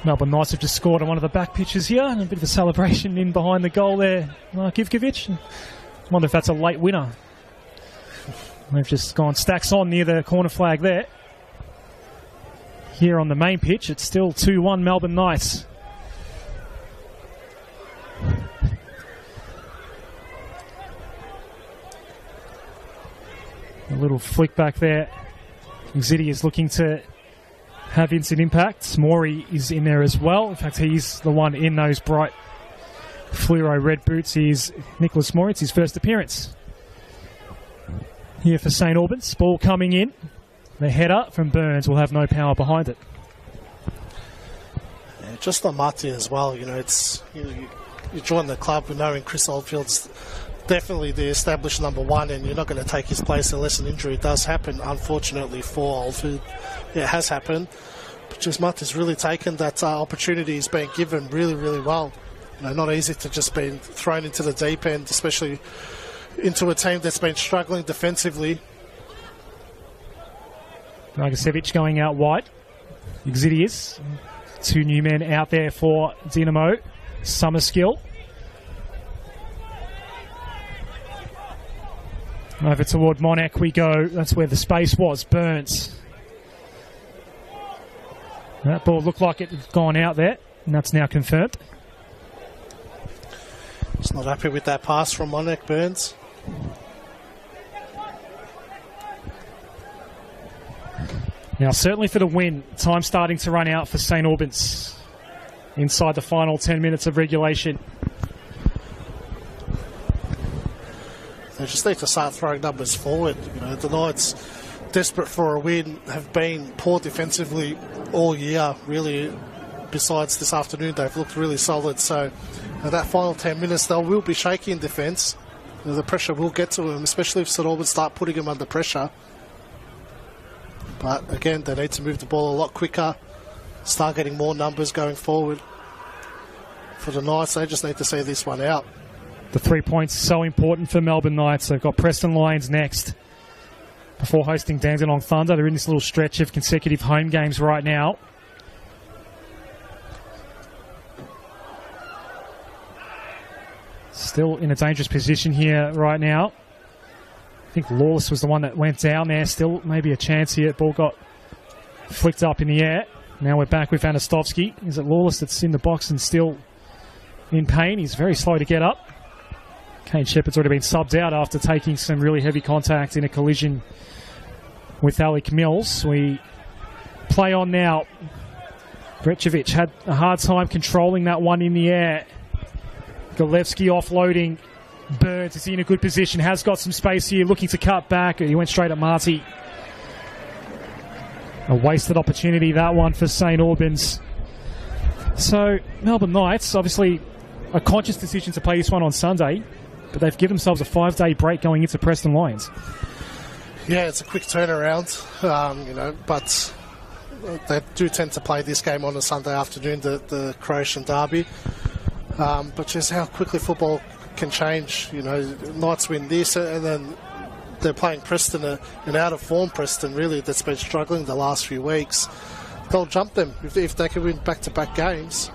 Melbourne Knights have just scored on one of the back pitches here, and a bit of a celebration in behind the goal there. Mark Ivkovic. I wonder if that's a late winner. They've just gone stacks on near the corner flag there. Here on the main pitch, it's still 2-1 Melbourne Knights. A little flick back there. Ziddy is looking to have instant impact. Maury is in there as well. In fact, he's the one in those bright fluoro red boots. He's Nicholas Maury. It's his first appearance here for St Albans. Ball coming in. The header from Burns will have no power behind it. Yeah, just on Marty as well. You know, it's you join the club with knowing Chris Oldfield's definitely the established number one, and you're not going to take his place unless an injury does happen. Unfortunately for Oldfield, yeah, it has happened. But just Marty's really taken that opportunity he's been given really, really well. You know, not easy to just be thrown into the deep end, especially into a team that's been struggling defensively. Dragicevic going out wide. Exidius. Two new men out there for Dinamo. Summerskill. Over toward Monac we go. That's where the space was. Burns. That ball looked like it had gone out there, and that's now confirmed. He's not happy with that pass from Monac, Burns. Now, certainly for the win, time starting to run out for St Albans inside the final 10 minutes of regulation. They just need to start throwing numbers forward. You know, the Knights, desperate for a win, have been poor defensively all year, really. Besides this afternoon, they've looked really solid. So, that final 10 minutes, they will be shaky in defence. You know, the pressure will get to them, especially if St Albans start putting them under pressure. But again, they need to move the ball a lot quicker, start getting more numbers going forward. For the Knights, they just need to see this one out. The 3 points so important for Melbourne Knights. They've got Preston Lions next before hosting Dandenong Thunder. They're in this little stretch of consecutive home games right now. Still in a dangerous position here right now. I think Lawless was the one that went down there. Still maybe a chance here. Ball got flicked up in the air. Now we're back with Anastovsky. Is it Lawless that's in the box and still in pain? He's very slow to get up. Kane Shepherd's already been subbed out after taking some really heavy contact in a collision with Alec Mills. We play on now. Brečević had a hard time controlling that one in the air. Golevsky offloading. Burns is in a good position, has got some space here, looking to cut back. He went straight at Marty. A wasted opportunity, that one, for St Albans. So, Melbourne Knights, obviously a conscious decision to play this one on Sunday, but they've given themselves a 5-day break going into Preston Lions. Yeah, it's a quick turnaround, you know, but they do tend to play this game on a Sunday afternoon, the Croatian derby. But just how quickly football can change. You know, Knights win this and then they're playing Preston, an out-of-form Preston, really, that's been struggling the last few weeks. They'll jump them if they can win back-to-back games.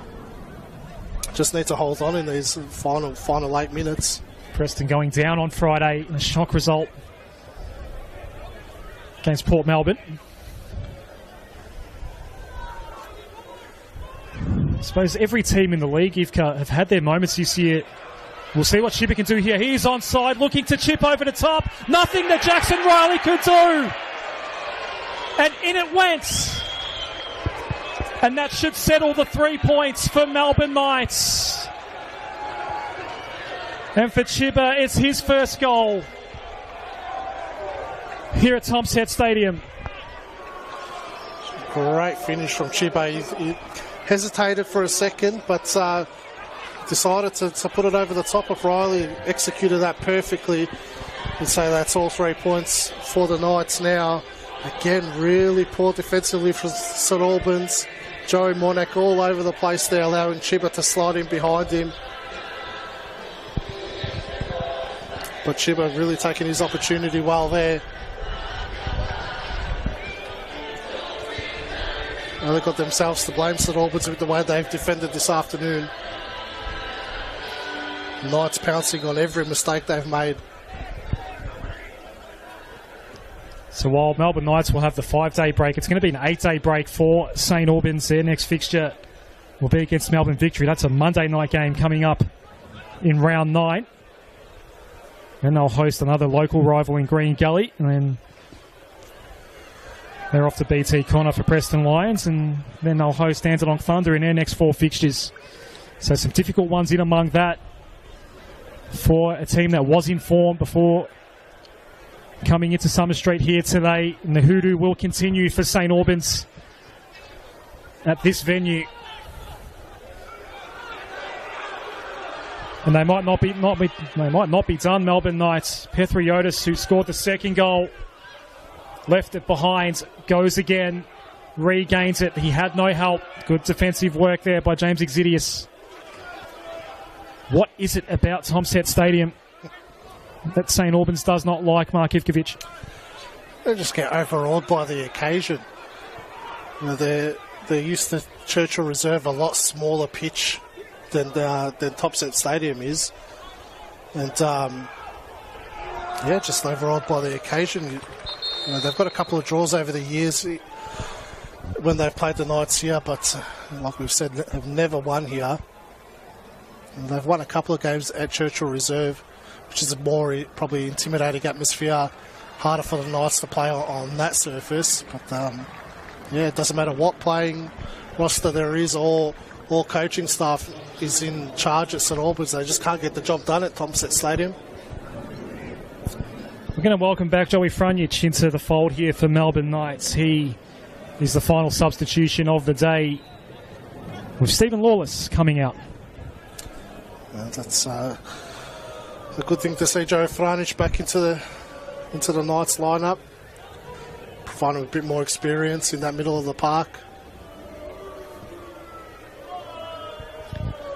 Just need to hold on in these final 8 minutes. Preston going down on Friday in a shock result against Port Melbourne. I suppose every team in the league, Ivka, have had their moments this year. We'll see what Chipper can do here. He's onside, looking to chip over the top. Nothing that Jackson Riley could do. And in it went. And that should settle the 3 points for Melbourne Knights. And for Chipper, it's his first goal here at Tom Set Stadium. Great finish from Chipper. He hesitated for a second, but decided to put it over the top of Riley. Executed that perfectly. And so that's all 3 points for the Knights now. Again, really poor defensively from St Albans. Joey Monac all over the place there, allowing Chipper to slide in behind him. But Chipper really taking his opportunity well there. Well, they've got themselves to blame, St Albans, with the way they've defended this afternoon. Knights pouncing on every mistake they've made. So while Melbourne Knights will have the 5-day break, it's going to be an 8-day break for St Albans. Their next fixture will be against Melbourne Victory. That's a Monday night game coming up in round 9. Then they'll host another local rival in Green Gully, and then they're off to BT Connor for Preston Lions, and then they'll host Dandenong Thunder in their next 4 fixtures. So some difficult ones in among that for a team that was in form before coming into Summer Street here today. And the hoodoo will continue for St Albans at this venue. And they might not be done. Melbourne Knights. Pethriotis, who scored the second goal, left it behind, goes again, regains it. He had no help. Good defensive work there by James Exidius. What is it about Tom Sett Stadium that St Albans does not like, Mark Ivkovic? They just get overawed by the occasion. You know, they're used to Churchill Reserve, a lot smaller pitch than Tom Sett Stadium is, and just overawed by the occasion. You know, they've got a couple of draws over the years when they've played the Knights here, but like we've said, they've never won here. And they've won a couple of games at Churchill Reserve, which is a more probably intimidating atmosphere, harder for the Knights to play on that surface. But it doesn't matter what playing roster there is or coaching staff is in charge at St Albans. They just can't get the job done at Tom Sett Stadium. We're going to welcome back Joey Frunjic into the fold here for Melbourne Knights. He is the final substitution of the day, with Stephen Lawless coming out. That's a good thing to see Joey Frunjic back into the Knights lineup, providing a bit more experience in that middle of the park.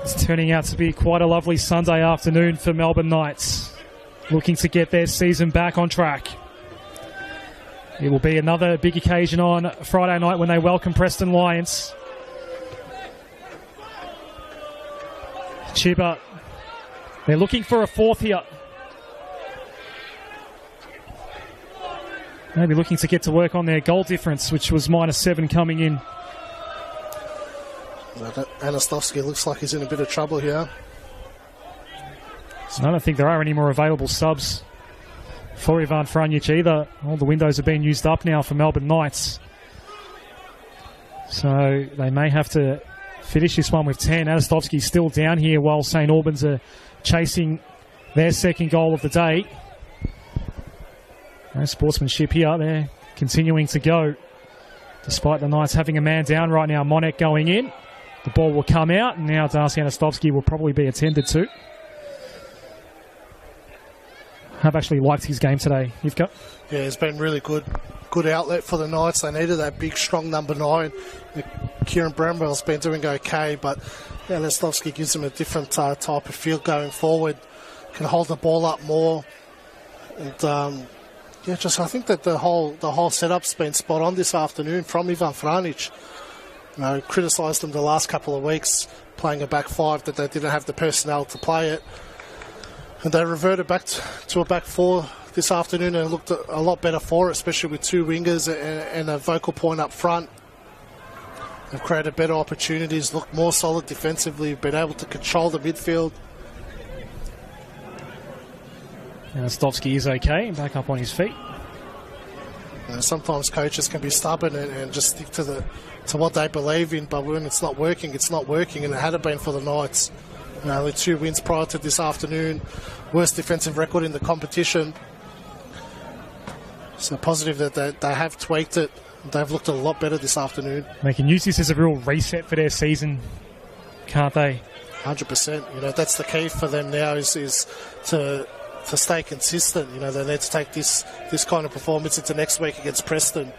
It's turning out to be quite a lovely Sunday afternoon for Melbourne Knights, looking to get their season back on track. It will be another big occasion on Friday night when they welcome Preston Lions. Chiba, they're looking for a fourth here. Maybe looking to get to work on their goal difference, which was -7 coming in. Anastovsky looks like he's in a bit of trouble here. I don't think there are any more available subs for Ivan Frunjic either. All the windows have been used up now for Melbourne Knights. So they may have to finish this one with 10. Anastovsky's still down here while St Albans are chasing their second goal of the day. No sportsmanship here. They're continuing to go, despite the Knights having a man down right now. Monek going in. The ball will come out, and now Darcy Anastovsky will probably be attended to. I've actually liked his game today, Ivka. Yeah, it's been really good. Good outlet for the Knights. They needed that big, strong number 9. Kieran Bramwell's been doing okay, but Anastovsky gives him a different type of feel going forward. Can hold the ball up more. And I think that the whole setup's been spot on this afternoon from Ivan Frunjic. You know, criticised them the last couple of weeks playing a back 5, that they didn't have the personnel to play it. And they reverted back to a back 4 this afternoon and looked a lot better for it, especially with 2 wingers and a vocal point up front. They've created better opportunities, looked more solid defensively, been able to control the midfield. Anastovsky is okay, back up on his feet. You know, sometimes coaches can be stubborn and just stick to what they believe in, but when it's not working, it's not working, and it hadn't been for the Knights. You know, only 2 wins prior to this afternoon, worst defensive record in the competition. So positive that they have tweaked it. They've looked a lot better this afternoon. They can use this as a real reset for their season, can't they? 100%. You know, that's the key for them now is to stay consistent. You know, they need to take this kind of performance into next week against Preston.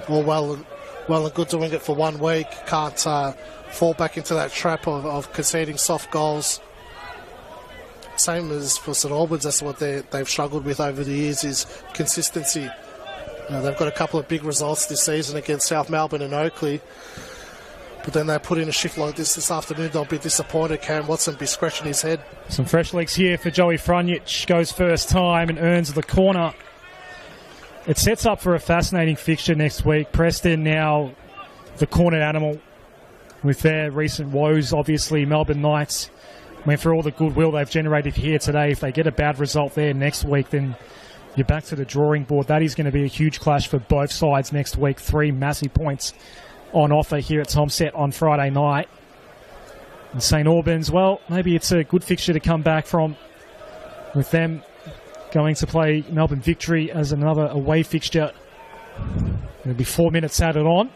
All well and good doing it for 1 week. Can't fall back into that trap of conceding soft goals. Same as for St Albans, that's what they've struggled with over the years, is consistency. You know, they've got a couple of big results this season against South Melbourne and Oakley, but then they put in a shift like this afternoon, they'll be disappointed. Cam Watson be scratching his head. Some fresh legs here for Joey Frunjic. Goes first time and earns the corner. It sets up for a fascinating fixture next week. Preston now the cornered animal with their recent woes. Obviously, Melbourne Knights I mean, for all the goodwill they've generated here today, if they get a bad result there next week, then you're back to the drawing board. That is going to be a huge clash for both sides next week. 3 massive points on offer here at Tom Set on Friday night. And St Albans, well, maybe it's a good fixture to come back from, with them going to play Melbourne Victory as another away fixture. There'll be 4 minutes added on.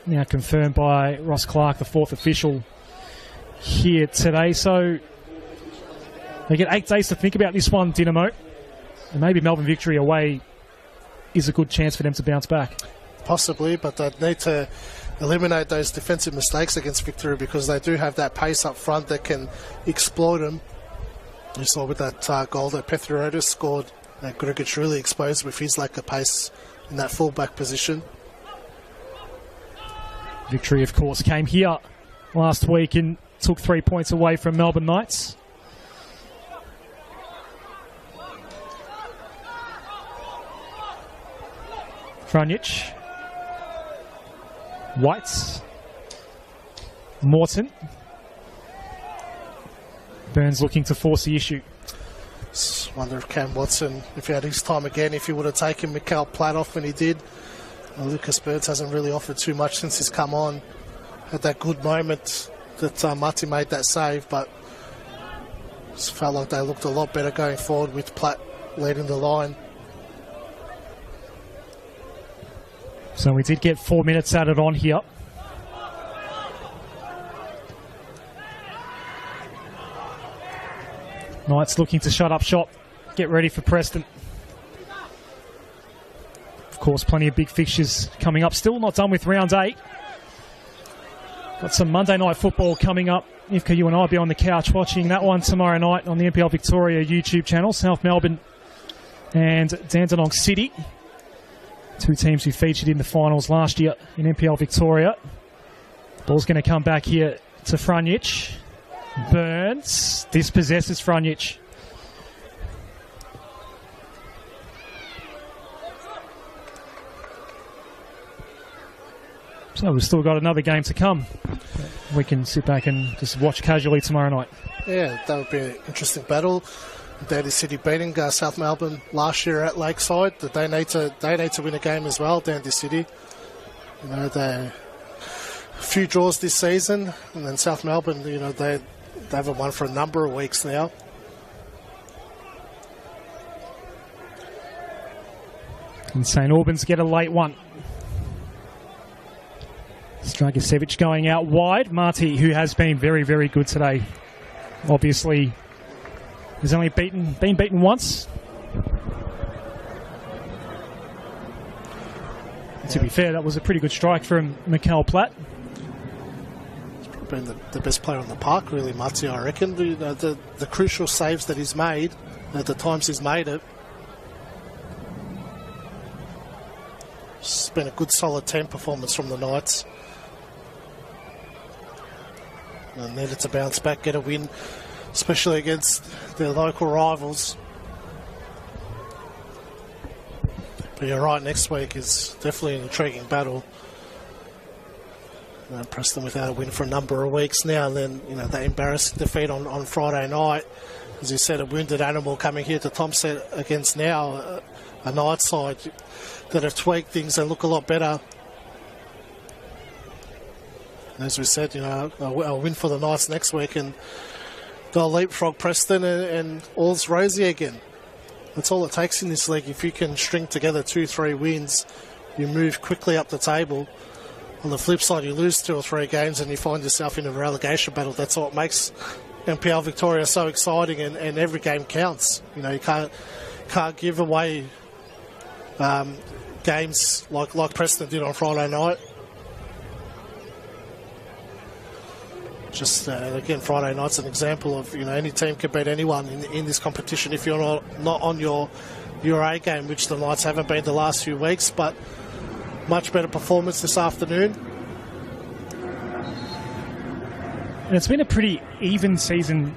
Now confirmed by Ross Clark, the 4th official here today. So they get 8 days to think about this one, Dynamo. And maybe Melbourne Victory away is a good chance for them to bounce back. Possibly, but they need to eliminate those defensive mistakes against Victoria, because they do have that pace up front that can exploit them. You saw with that goal that Pethriotis scored, Grgic really exposed with his lack of pace in that fullback position. Victory, of course, came here last week and took 3 points away from Melbourne Knights. Franic, Whites, Morton. Burns looking to force the issue. Just wonder if Cam Watson, if he had his time again, if he would have taken Mikael Platt off when he did. And Lucas Burns hasn't really offered too much since he's come on. Had that good moment that Marty made that save, but just felt like they looked a lot better going forward with Platt leading the line. So we did get 4 minutes added on here. Knights looking to shut up shop, get ready for Preston. Of course, plenty of big fixtures coming up. Still not done with round 8. Got some Monday night football coming up. Ivka, you and I will be on the couch watching that one tomorrow night on the NPL Victoria YouTube channel. South Melbourne and Dandenong City. 2 teams who featured in the finals last year in NPL Victoria. Ball's going to come back here to Franic. Burns dispossesses Franic. So we've still got another game to come. We can sit back and just watch casually tomorrow night. Yeah, that would be an interesting battle. Dandy City beating South Melbourne last year at Lakeside. That they need to win a game as well, Dandy City. You know, they a few draws this season, and then South Melbourne, you know, they haven't won for a number of weeks now. And St Albans get a late one. Stragasevic going out wide. Marty, who has been very, very good today, obviously has only been beaten once. To be fair, that was a pretty good strike from Mikael Platt. He's probably been the best player on the park, really, Marty, I reckon. The crucial saves that he's made, at the times he's made it. It's been a good, solid 10 performance from the Knights. And needed to bounce back, get a win, especially against their local rivals. But you're right, next week is definitely an intriguing battle. Preston without a win for a number of weeks now, and then, you know, that embarrassing defeat on Friday night. As you said, a wounded animal coming here to Tomset against now a Knights side that have tweaked things and look a lot better. As we said, you know, a win for the Knights next week and they'll leapfrog Preston and all's rosy again. That's all it takes in this league. If you can string together 2-3 wins, you move quickly up the table. On the flip side, you lose 2 or 3 games and you find yourself in a relegation battle. That's what makes NPL Victoria so exciting, and every game counts. You know, you can't give away games like Preston did on Friday night. Just again, Friday night's an example of, you know, any team can beat anyone in this competition if you're not on your A game, which the Knights haven't been the last few weeks, but much better performance this afternoon. And it's been a pretty even season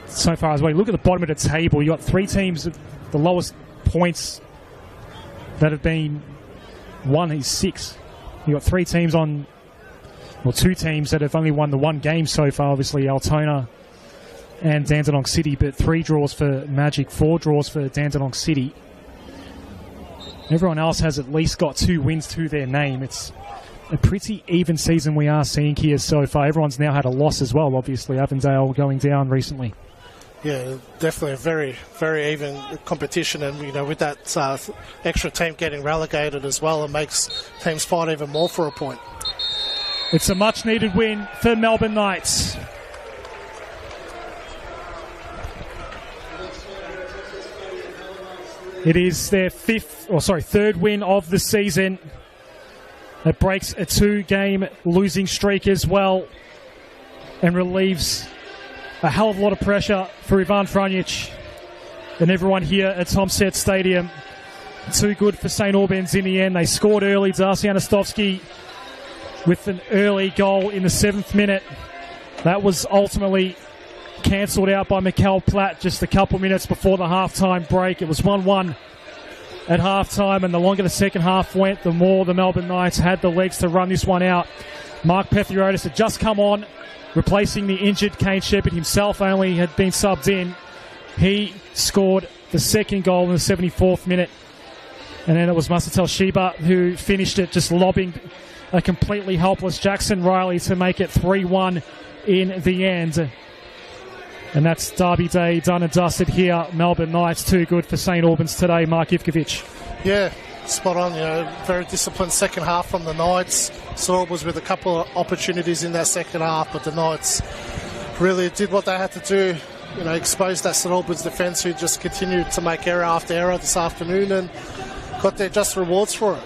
so far as well. Look at the bottom of the table. You've got 3 teams at the lowest points that have been won is 6. You've got 3 teams on, well, 2 teams that have only won the 1 game so far. Obviously, Altona and Dandenong City, but 3 draws for Magic, 4 draws for Dandenong City. Everyone else has at least got 2 wins to their name. It's a pretty even season we are seeing here so far. Everyone's now had a loss as well, obviously. Avondale going down recently. Yeah, definitely a very, very even competition, and with that extra team getting relegated as well, it makes teams fight even more for a point. It's a much-needed win for Melbourne Knights. It is their third win of the season. It breaks a 2-game losing streak as well and relieves a hell of a lot of pressure for Ivan Franjic and everyone here at Tom Set Stadium. Too good for St Albans in the end. They scored early. Darcy Anastovsky with an early goal in the 7th minute. That was ultimately cancelled out by Mikkel Platt just a couple minutes before the half-time break. It was 1-1 at half-time, and the longer the second half went, the more the Melbourne Knights had the legs to run this one out. Mark Pethiotis had just come on, replacing the injured Kane Shepherd himself, only had been subbed in. He scored the second goal in the 74th minute, and then it was Masatel Shiba who finished it, just lobbing a completely helpless Jackson Riley to make it 3-1 in the end. And that's Derby Day done and dusted here. Melbourne Knights too good for St Albans today. Mark Ivkovic. Yeah, spot on. Very disciplined second half from the Knights. St Albans with a couple of opportunities in that second half, but the Knights really did what they had to do. Exposed that St Albans defence, who just continued to make error after error this afternoon, and got their just rewards for it.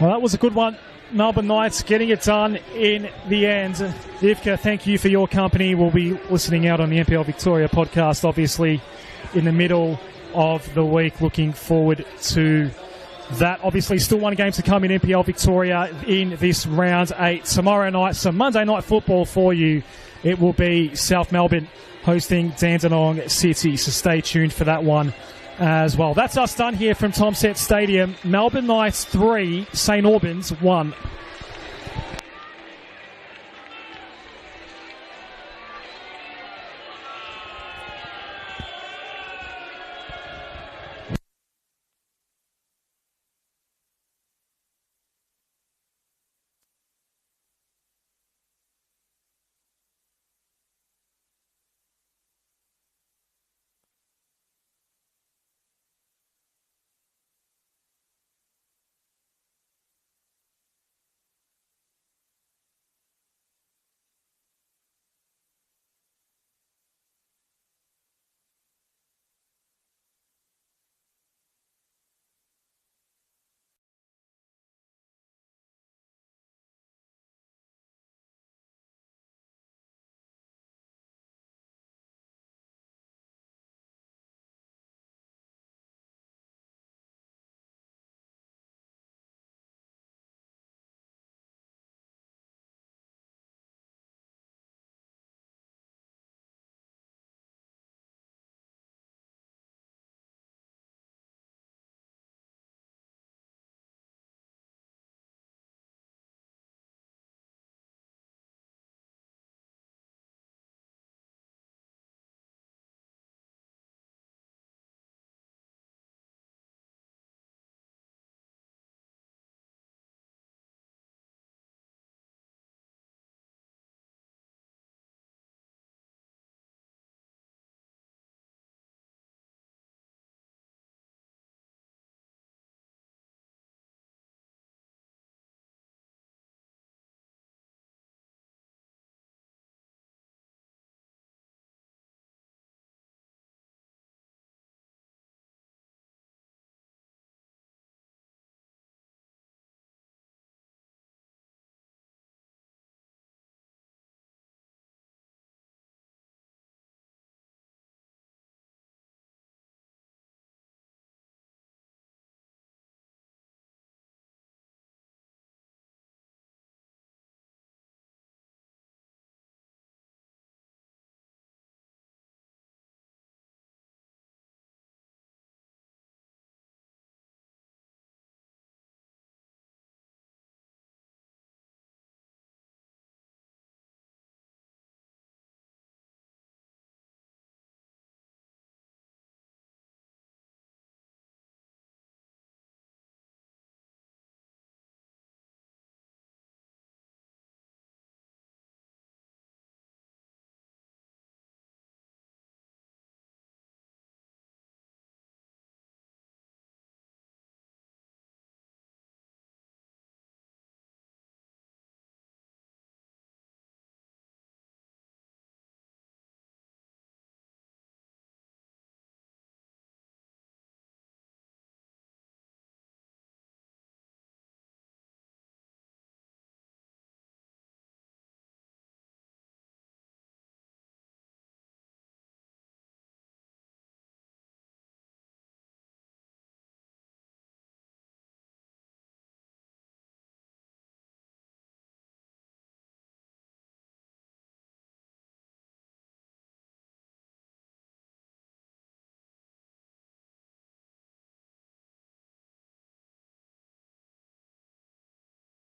Well, that was a good one. Melbourne Knights getting it done in the end. Ivka, thank you for your company. We'll be listening out on the NPL Victoria podcast, obviously, in the middle of the week. Looking forward to that. Obviously, still 1 game to come in NPL Victoria in this round 8. Tomorrow night, some Monday night football for you. It will be South Melbourne hosting Dandenong City, so stay tuned for that one as well. That's us done here from Tom Set Stadium. Melbourne Knights 3, St Albans 1.